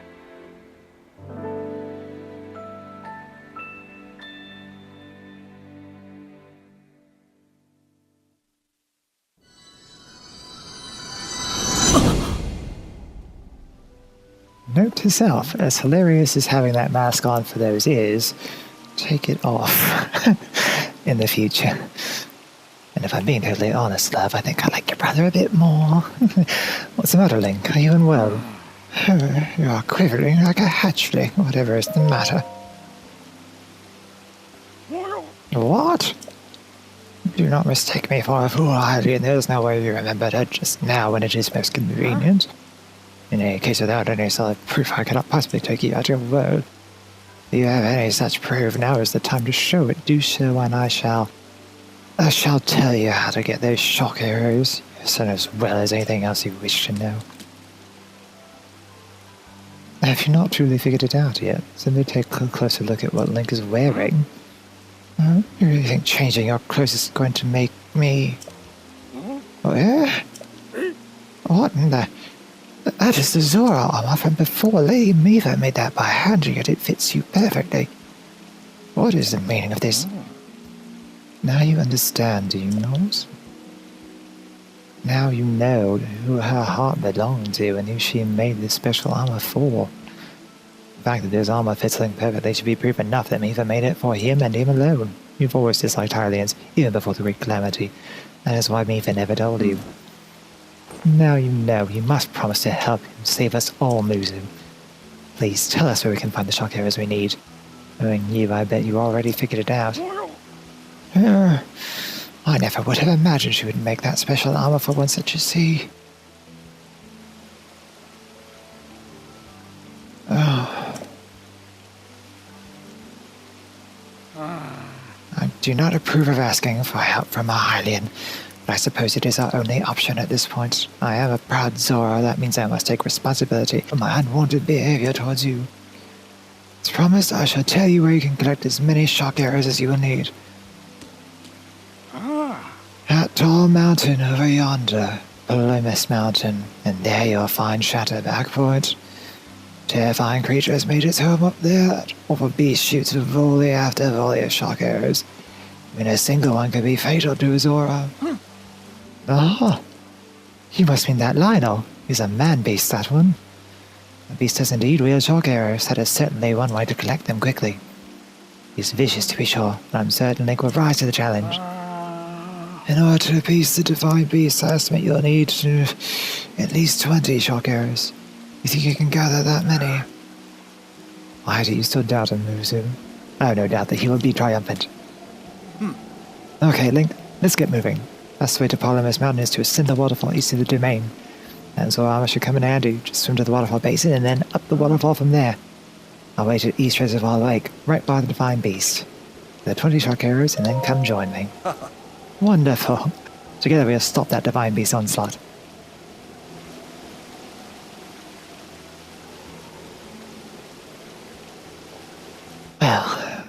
Note to self, as hilarious as having that mask on for those is, take it off in the future. And if I'm being totally honest, love, I think I like your brother a bit more. What's the matter, Link? Are you unwell? You are quivering like a hatchling, whatever is the matter. What? Do not mistake me for a foolhardy, and there's no way you remembered her just now when it is most convenient. In any case, without any solid proof, I cannot possibly take you at your word. If you have any such proof, now is the time to show it. Do so, and I shall tell you how to get those shock arrows, so as well as anything else you wish to know. Have you not truly figured it out yet? Simply take a closer look at what Link is wearing. You really think changing your clothes is going to make me... Where? What in the... That is the Zora armor from before. Lady Miva made that by hand, yet it fits you perfectly. What is the meaning of this? Now you understand, do you not? Now you know who her heart belonged to and who she made this special armor for. The fact that this armor fits Link perfectly should be proof enough that Miva made it for him and him alone. You've always disliked Hylians, even before the Great Calamity. That is why Miva never told you. Now you know you must promise to help him save us all, Muzu. Please tell us where we can find the shock arrows we need. Knowing you, I bet you already figured it out. I never would have imagined she would make that special armor for one such as he. I do not approve of asking for help from a Hylian, but I suppose it is our only option at this point. I am a proud Zora, that means I must take responsibility for my unwanted behavior towards you. As promised, I shall tell you where you can collect as many shock arrows as you will need. That tall mountain over yonder, Palomas Mountain, and there you'll find Shatterback Point. Terrifying creature has made its home up there. That awful beast shoots volley after volley of shock arrows. Even a single one could be fatal to Zora. Ah, you must mean that Lynel. He's a man-beast, that one. The beast does indeed wield shock arrows. That is certainly one way to collect them quickly. He's vicious, to be sure, but I'm certain Link will rise to the challenge. In order to appease the divine beast, I estimate you'll need at least 20 shock arrows. You think you can gather that many? Why do you still doubt him, Muzu? I have no doubt that he will be triumphant. Okay, Link, let's get moving. Best way to Palomas Mountain is to ascend the waterfall east of the domain. And so armor should come in handy. Just swim to the waterfall basin and then up the waterfall from there. I'll wait at East Reservoir Lake, right by the divine beast. There are 20 shock arrows, and then come join me. Wonderful. Together we'll stop that divine beast onslaught. Well,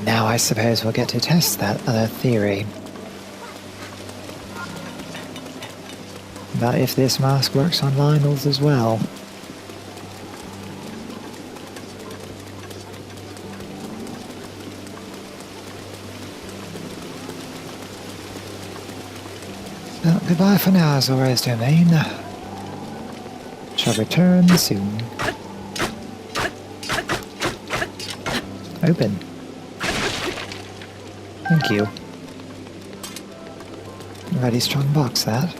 now I suppose we'll get to test that other theory. About if this mask works on Lynel's as well. Well, goodbye for now, Zora's domain. Shall return soon. Open. Thank you. Very strong box, that.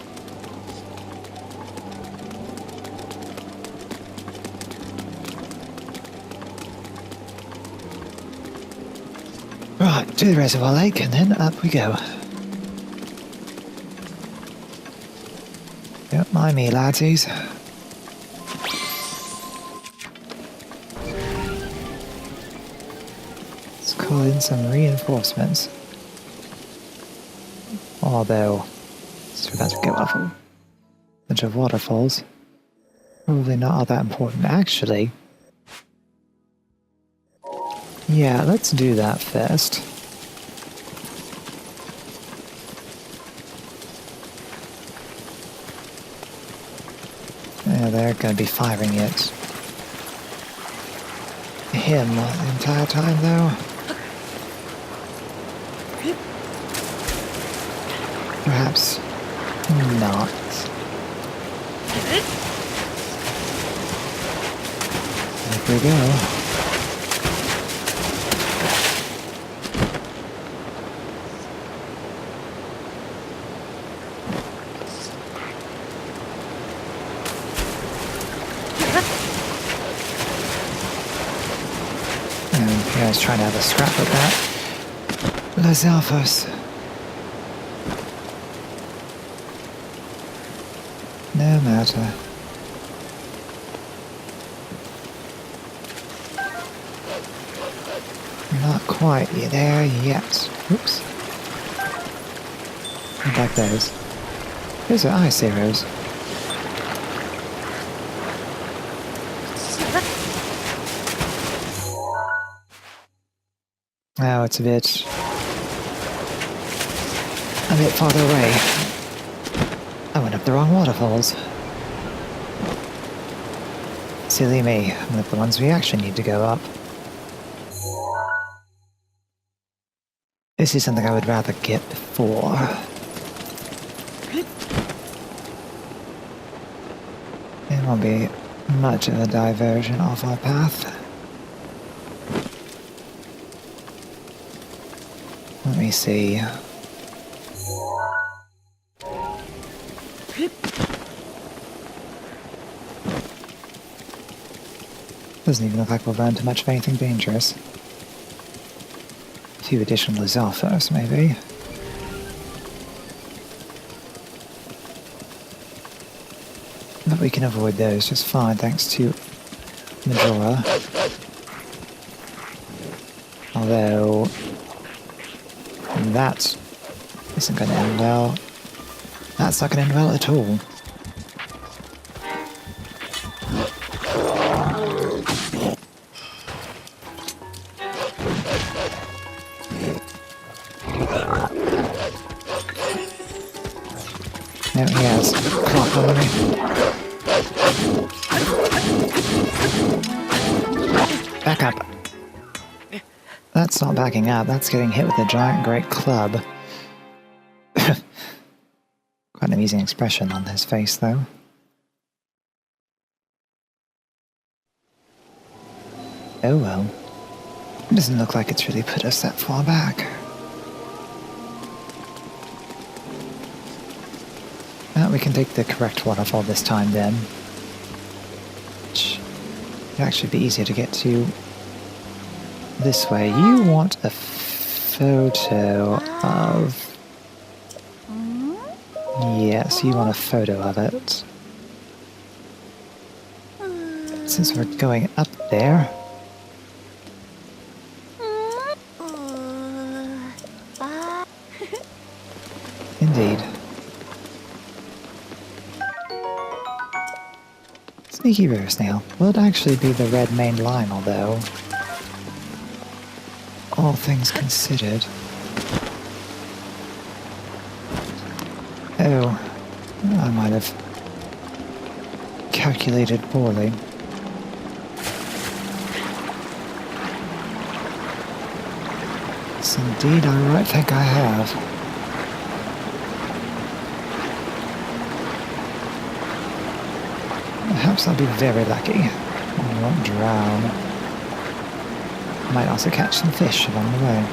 Right, to the Reservoir Lake, and then up we go. Don't mind me, ladsies. Let's call in some reinforcements. Although, it's about to go off a bunch of waterfalls. Probably not all that important, actually. Yeah, let's do that first. Yeah, they're going to be firing at him the entire time, though. Perhaps not. There we go. I was trying to have a scrap with that. Los Alphas. No matter. Not quite there yet. Oops. I like those. Those are ice arrows. Now it's a bit farther away. I went up the wrong waterfalls. Silly me, I went up the ones we actually need to go up. This is something I would rather get before. It won't be much of a diversion off our path. Let me see. Doesn't even look like we'll run into much of anything dangerous. A few additional Zelfos, maybe. But we can avoid those just fine thanks to Zora. Although that isn't going to end well. That's not going to end well at all. No, he has clock on me. Back up. That's not backing up, that's getting hit with a giant great club. Quite an amusing expression on his face, though. Oh well. It doesn't look like it's really put us that far back. Well, we can take the correct waterfall this time then. Which would actually be easier to get to this way. You want a photo of... Yes, you want a photo of it. Since we're going up there... Indeed. Sneaky river snail. Will it actually be the red main line, although? All things considered. Oh, I might have calculated poorly. Yes, indeed, I think I have. Perhaps I'll be very lucky. I won't drown. Might also catch some fish along the way.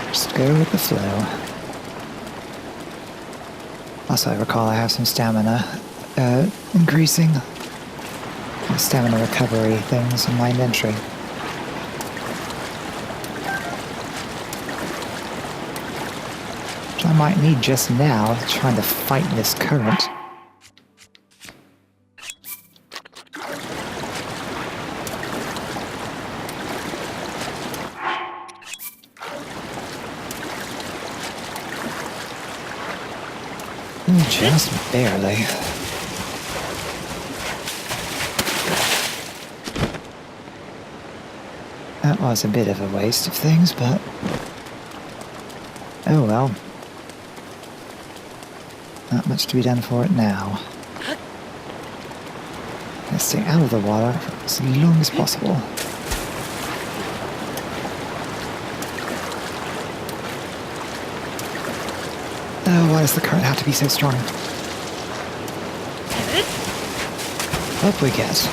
Just go with the flow. Also, I recall I have some stamina increasing. Stamina recovery things in my inventory. I might need just now, trying to fight this current. Just barely. That was a bit of a waste of things, but... oh well. Not much to be done for it now. Let's stay out of the water for as long as possible. Oh, why does the current have to be so strong? Up we get.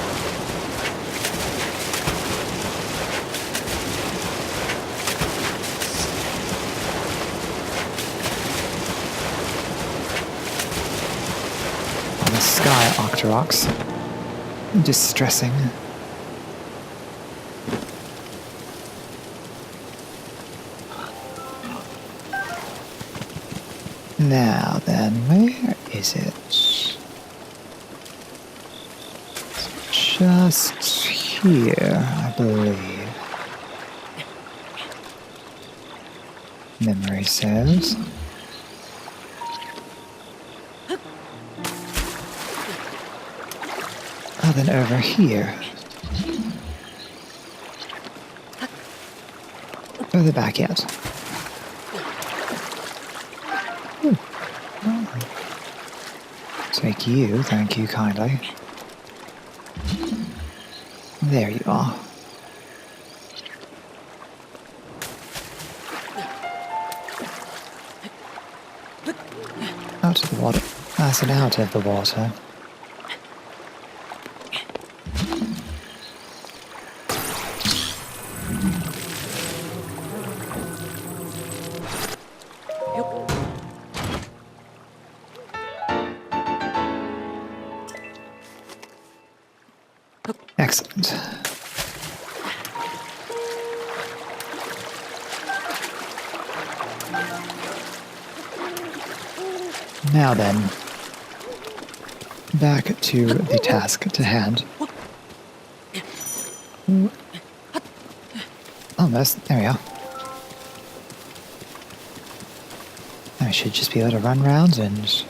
Sky Octoroks. Distressing. Now then, where is it? Just here, I believe. Memory says. Oh, then over here. Further back yet. Take you, thank you kindly. There you are. Out of the water. I said out of the water. Excellent. Now then, back to the task to hand. Almost. There we are. I should just be able to run round and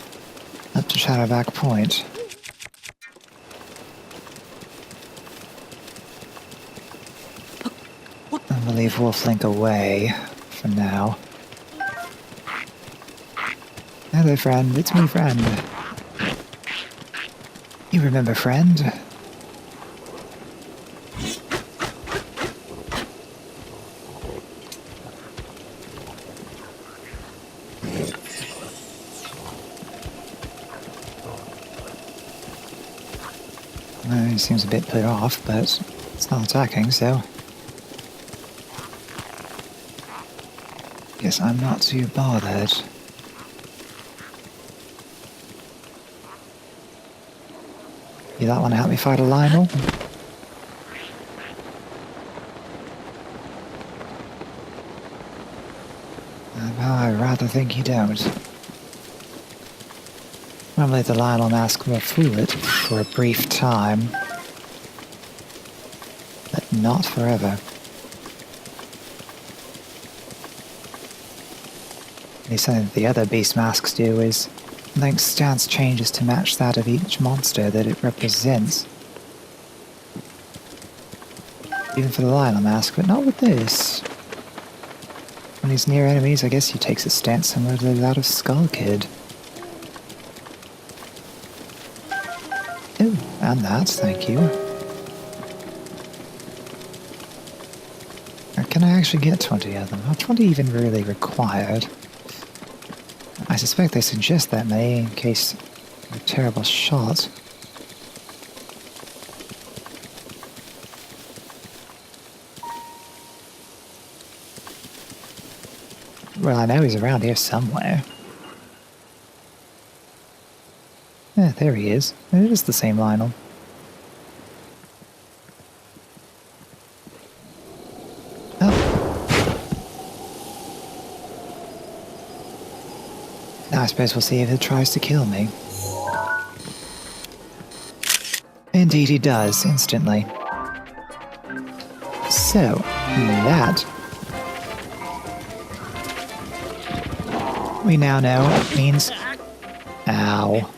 up to Shadowback Point. I'm gonna leave Wolflink away for now. Hello, friend. It's me, friend. You remember, friend? He seems a bit put off, but it's not attacking, so... guess I'm not too bothered. You don't want to help me fight a Lynel? Well, I rather think you don't. Normally the Lynel mask will fool it for a brief time, but not forever. At least something that the other beast masks do is Link's stance changes to match that of each monster that it represents. Even for the Lynel mask, but not with this. When he's near enemies, I guess he takes a stance similar to that of Skull Kid. Oh, and that, thank you. Or can I actually get 20 of them? Are 20 even really required? I suspect they suggest that many in case of a terrible shot. Well, I know he's around here somewhere. Yeah, there he is. It is the same Lynel. Now I suppose we'll see if he tries to kill me. Indeed he does, instantly. So, that... we now know means... ow.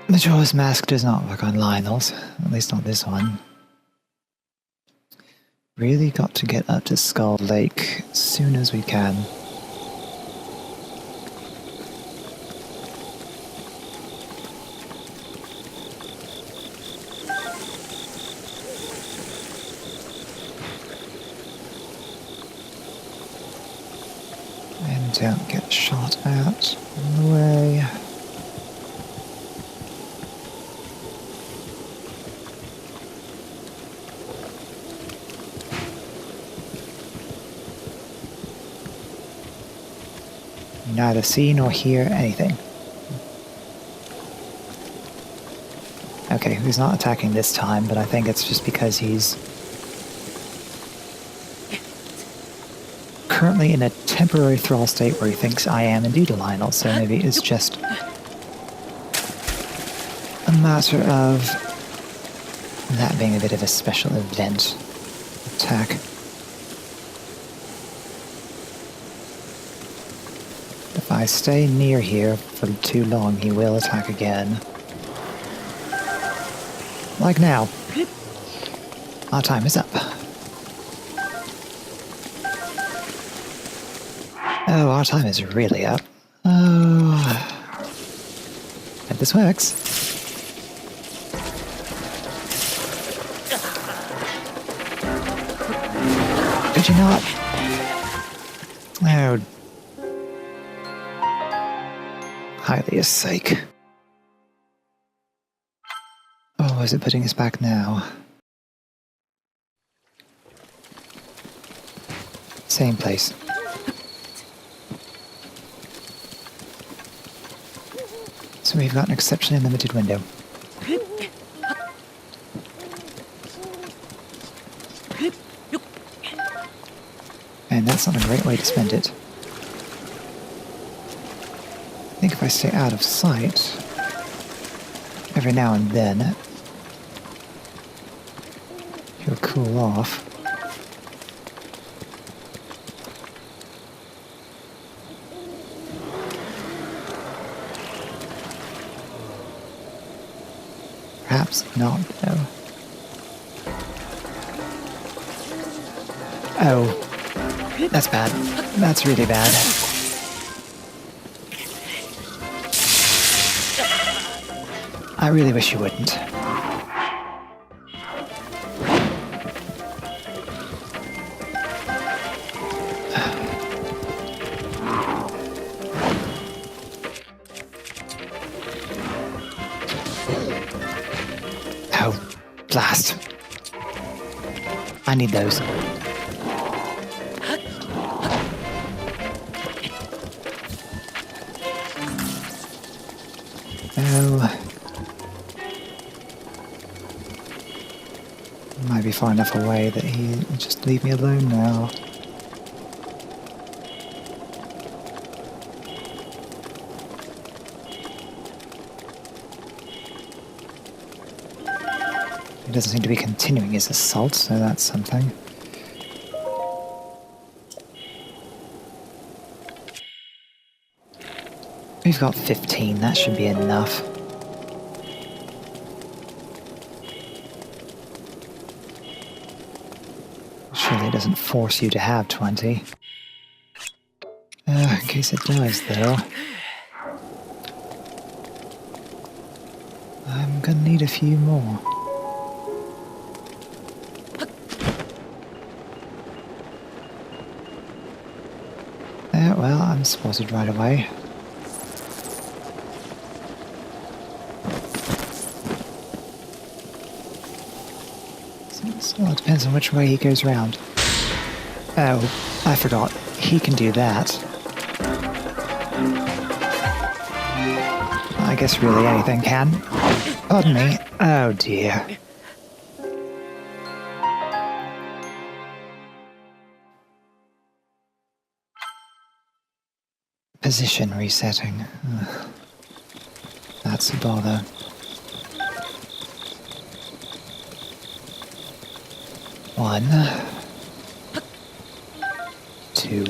Majora's Mask does not work on Lynels, at least not this one. Really got to get up to Skull Lake as soon as we can. And don't get shot at on the way. Neither see nor hear anything. Okay, he's not attacking this time, but I think it's just because he's currently in a temporary thrall state where he thinks I am indeed a Lynel, so maybe it's just a matter of that being a bit of a special event attack. If I stay near here for too long, he will attack again. Like now. Our time is up. Oh, our time is really up. Oh. If this works. Could you not? Oh. Hylia's sake. Oh, is it putting us back now? Same place. So we've got an exceptionally limited window. And that's not a great way to spend it. I think if I stay out of sight, every now and then, he'll cool off. Perhaps not, though. Oh, that's bad. That's really bad. I really wish you wouldn't. Oh, blast. I need those. Oh. Might be far enough away that he'll just leave me alone now. He doesn't seem to be continuing his assault, so that's something. We've got 15, that should be enough. Surely it doesn't force you to have 20. In case it does, though. I'm gonna need a few more. Well, I'm spotted right away. So it depends on which way he goes round. Oh, I forgot. He can do that. I guess really anything can. Pardon me. Oh dear. Position resetting. Ugh. That's a bother. One. 2.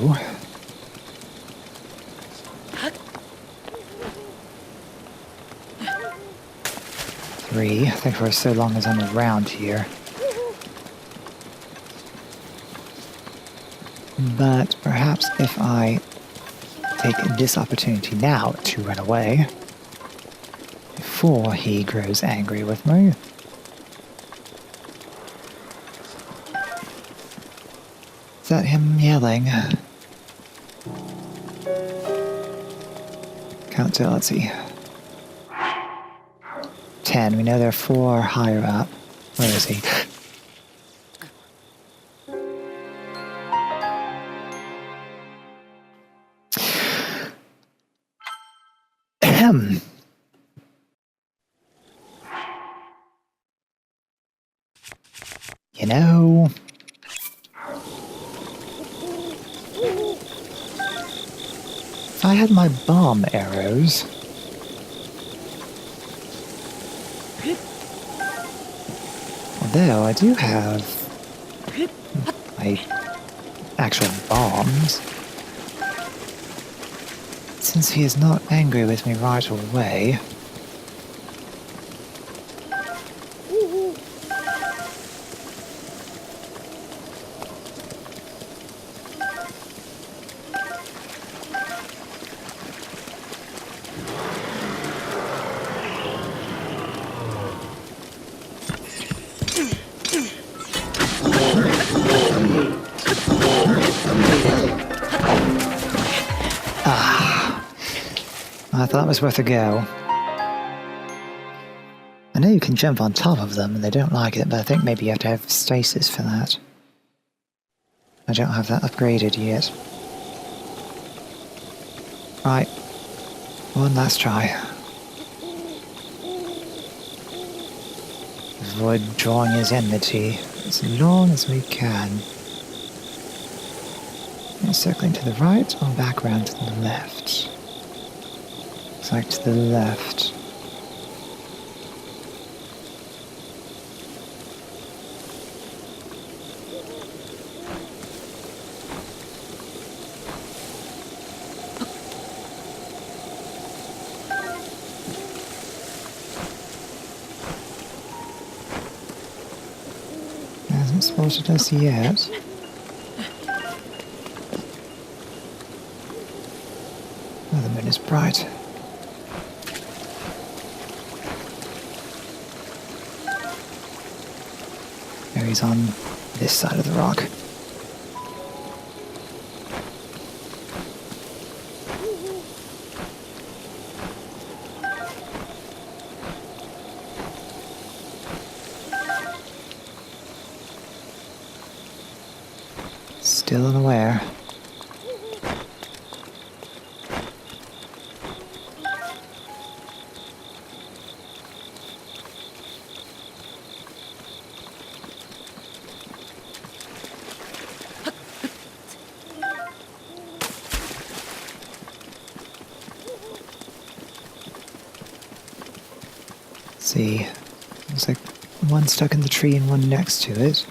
3. I think for so long as I'm around here. But perhaps if I take this opportunity now to run away before he grows angry with me. Is that him yelling? Count to, let's see. 10. We know there are 4 higher up. Where is he? You know, if I had my bomb arrows, although I do have my actual bombs, since he is not angry with me right away, I thought it was worth a go. I know you can jump on top of them and they don't like it, but I think maybe you have to have stasis for that. I don't have that upgraded yet. Right. One last try. Avoid drawing his enmity as long as we can. And circling to the right or back around to the left? Looks like to the left. Hasn't spotted us yet. Oh, the moon is bright. There he's on this side of the rock. Still unaware. See, there's like one stuck in the tree and one next to it.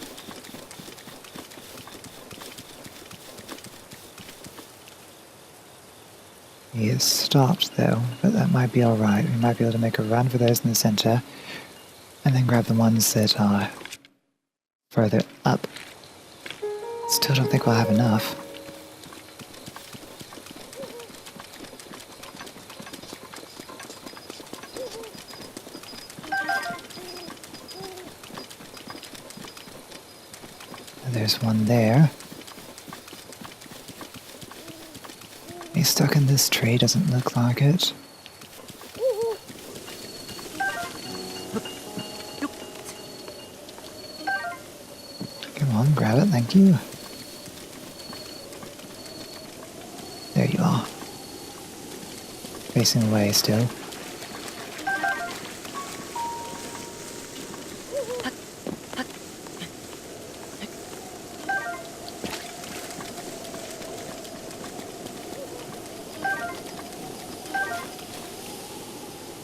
He is stopped though, but that might be alright. We might be able to make a run for those in the center, and then grab the ones that are further up. Still don't think we'll have enough. And there's one there. He's stuck in this tree, doesn't look like it. Come on, grab it, thank you. There you are. Facing away still.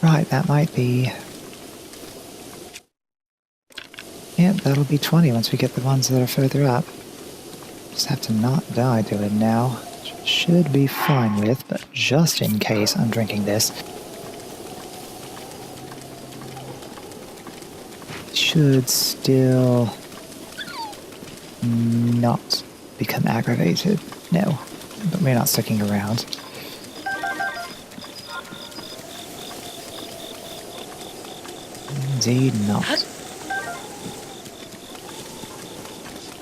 Right, that might be... Yep, that'll be 20 once we get the ones that are further up. Just have to not die to it now. Should be fine with, but just in case I'm drinking this. Should still not become aggravated. No, but we're not sticking around. Indeed not.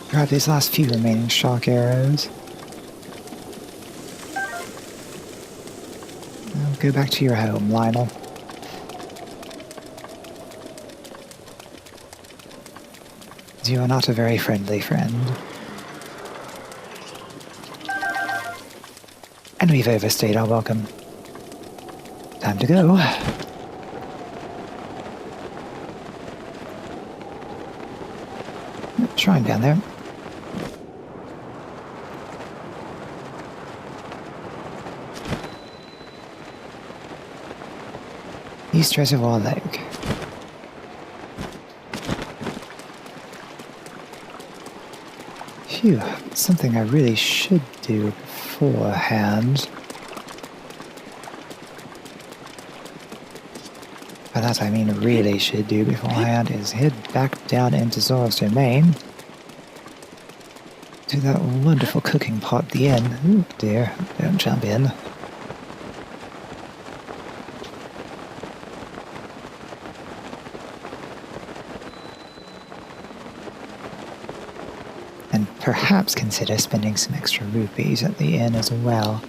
Grab these last few remaining shock arrows. Now go back to your home, Lynel. You are not a very friendly friend. And we've overstayed our welcome. Time to go. Shrine down there. East Reservoir Lake. Phew, something I really should do beforehand. By that I mean really should do beforehand is head back down into Zora's domain. To that wonderful cooking pot at the end. Oh dear, don't jump in. And perhaps consider spending some extra rupees at the inn as well.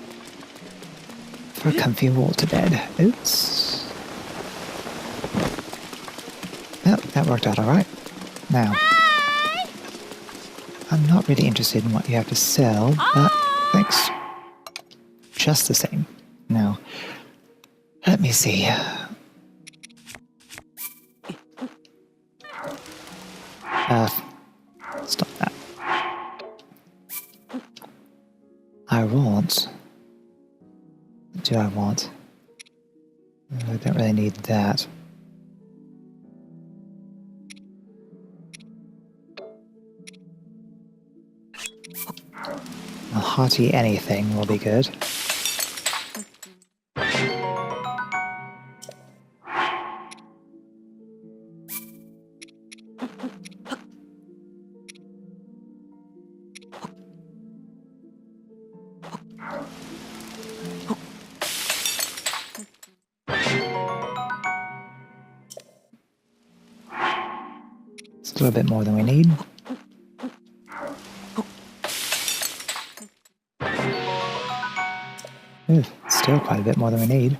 For a comfy waterbed. Oops. Oh, that worked out alright. Now, I'm not really interested in what you have to sell, but thanks. Just the same. Now, let me see. Stop that. I want. What do I want? I don't really need that. A hearty anything will be good. It's a little bit more than we need. Ooh, still quite a bit more than we need.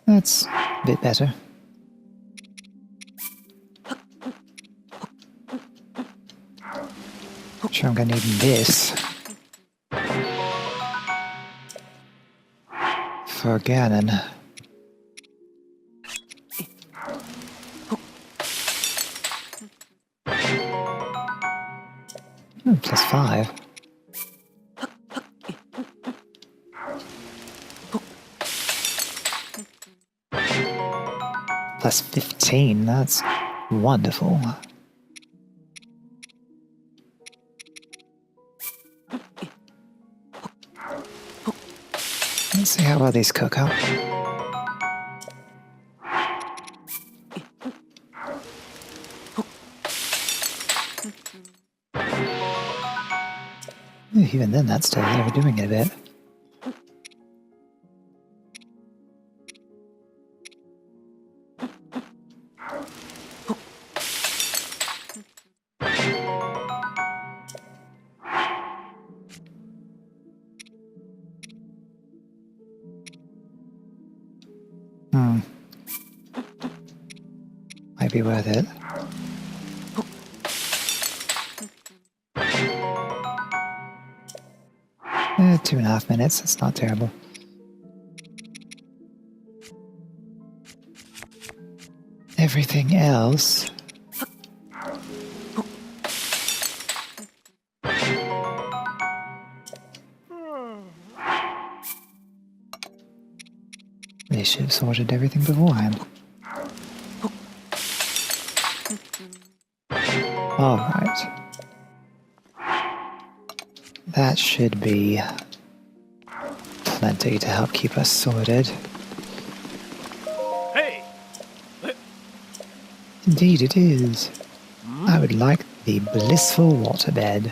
That's a bit better. Sure, I'm gonna need this for Ganon. Ooh, +5. +15, that's wonderful. Let's see how well these cook up. Even then, that's still overdoing it a bit. Might be worth it. Eh, 2.5 minutes, it's not terrible. Everything else... They should have sorted everything beforehand. Alright. That should be plenty to help keep us sorted. Hey! Indeed it is. I would like the blissful waterbed.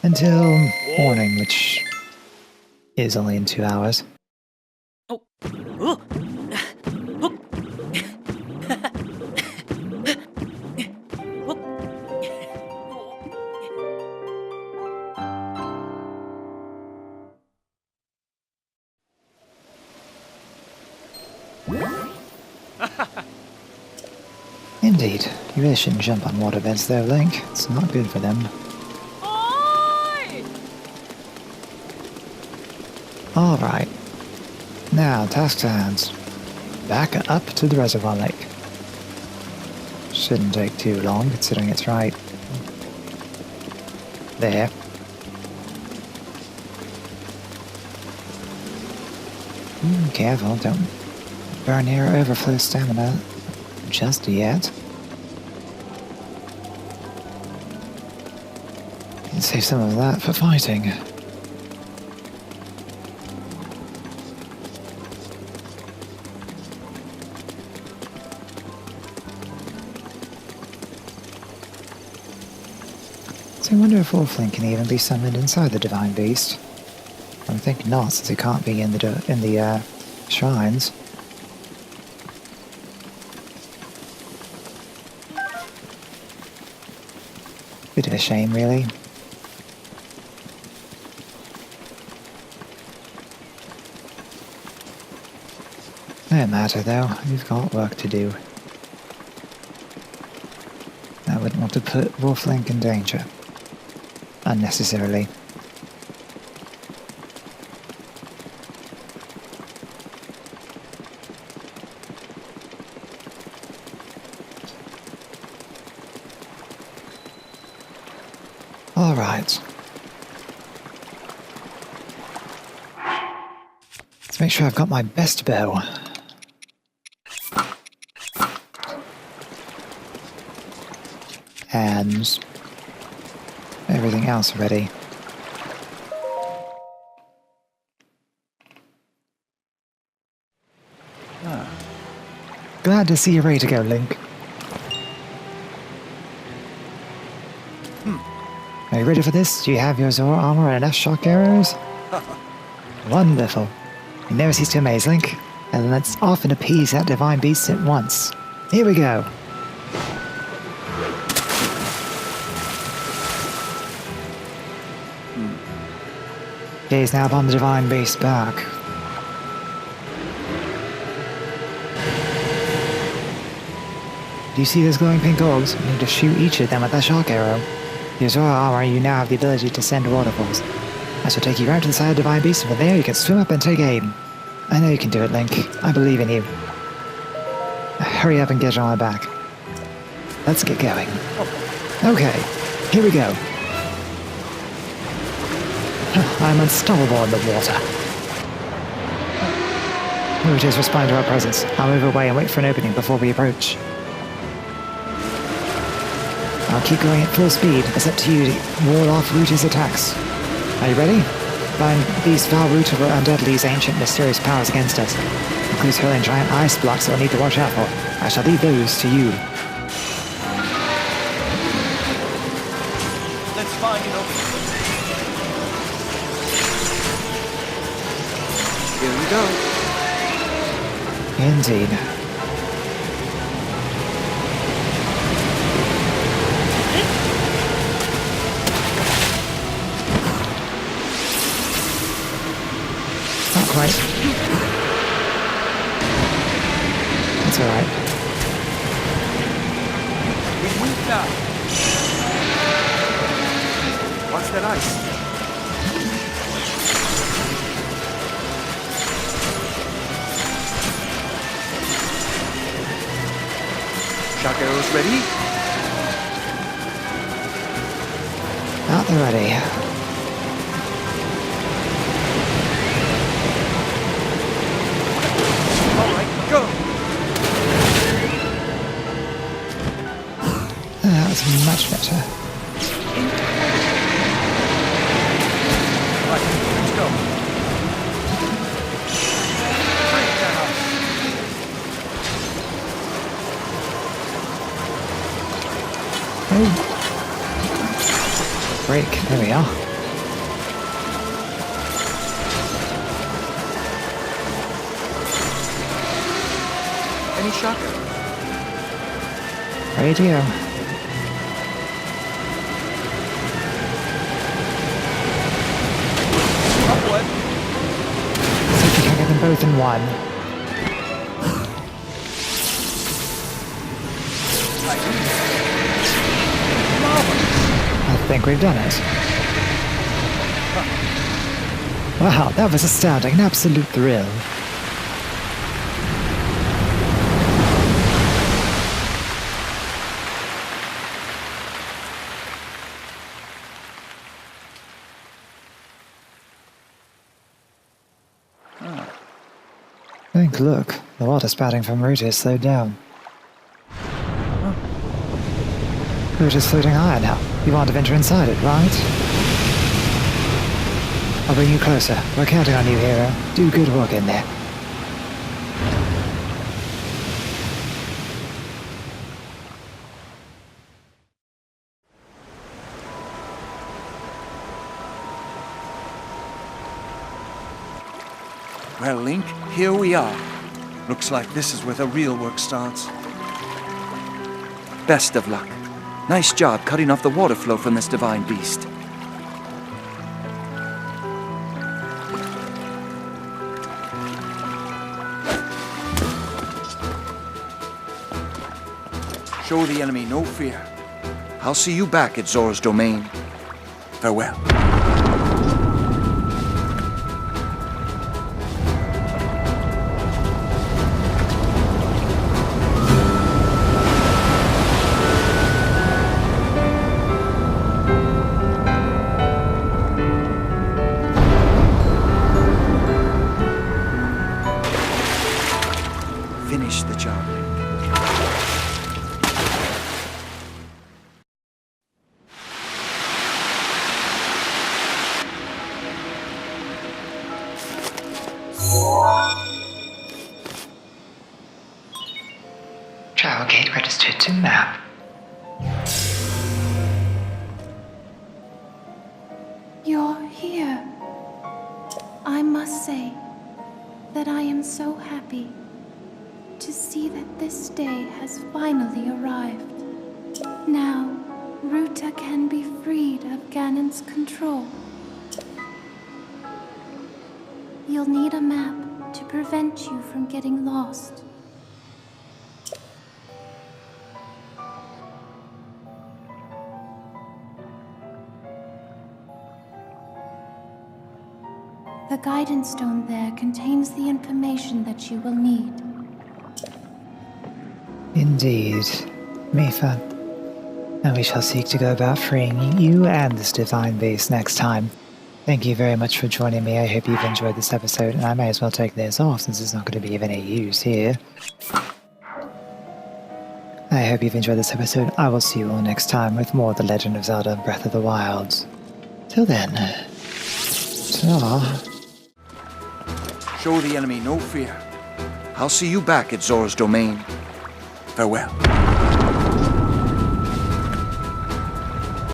Until morning, which is only in 2 hours. Oh. Oh. Indeed. You really shouldn't jump on waterbeds though, Link. It's not good for them. Oi! Alright. Now, task to hand. Back up to the reservoir lake. Shouldn't take too long, considering it's right there. Careful, don't burn your overflow stamina just yet. Can save some of that for fighting. So I wonder if Wolfling can even be summoned inside the Divine Beast. I think not, since it can't be in the shrines. Bit of a shame, really. No matter, though. We've got work to do. I wouldn't want to put Wolflink in danger. Unnecessarily. Alright. Let's make sure I've got my best bow. And everything else ready. Glad to see you're ready to go, Link. Are you ready for this? Do you have your Zora armor and enough shock arrows? Wonderful. You never cease to amaze, Link. And let's off and appease that divine beast at once. Here we go. Gaze now upon the divine beast's back. Do you see those glowing pink orbs? You need to shoot each of them with that shock arrow. Your Zora armor, you now have the ability to send waterfalls. I shall take you right to the side of the divine beast, and from there you can swim up and take aim. I know you can do it, Link. I believe in you. Hurry up and get on my back. Let's get going. Okay, here we go. I'm unstoppable in the water. Rooters respond to our presence. I'll move away and wait for an opening before we approach. I'll keep going at full speed. It's up to you to ward off Rooters' attacks. Are you ready? Find these foul Rooter will undoubtedly use ancient mysterious powers against us. Includes hurling giant ice blocks that we'll need to watch out for. I shall leave those to you. Let's find an opening. Here we go. Indeed. Not quite. That's alright. It's weak now. Watch that ice. Shock arrows ready? Out the ready. Alright, go! That was much better. Right, let's go. Break that ice. Oh. Break. There we are. Any shock arrows? Radio. Upward. See if you can get them both in one. I think we've done it. Wow, that was astounding. An absolute thrill. Think, look. The water spouting from Root is slowed down. Root is floating higher now. You want to venture inside it, right? I'll bring you closer. We're counting on you, hero. Do good work in there. Well, Link, here we are. Looks like this is where the real work starts. Best of luck. Nice job cutting off the water flow from this divine beast. Show the enemy no fear. I'll see you back at Zora's domain. Farewell. Travel gate registered to map. You're here. I must say that I am so happy to see that this day has finally arrived. Now, Ruta can be freed of Ganon's control. You'll need a map to prevent you from getting lost. The guidance stone there contains the information that you will need. Indeed, Mifa. And we shall seek to go about freeing you and this divine beast next time. Thank you very much for joining me. I hope you've enjoyed this episode, and I may as well take this off since it's not going to be of any use here. I hope you've enjoyed this episode. I will see you all next time with more of The Legend of Zelda Breath of the Wild. Till then, ta. Show the enemy no fear. I'll see you back at Zora's domain. Farewell.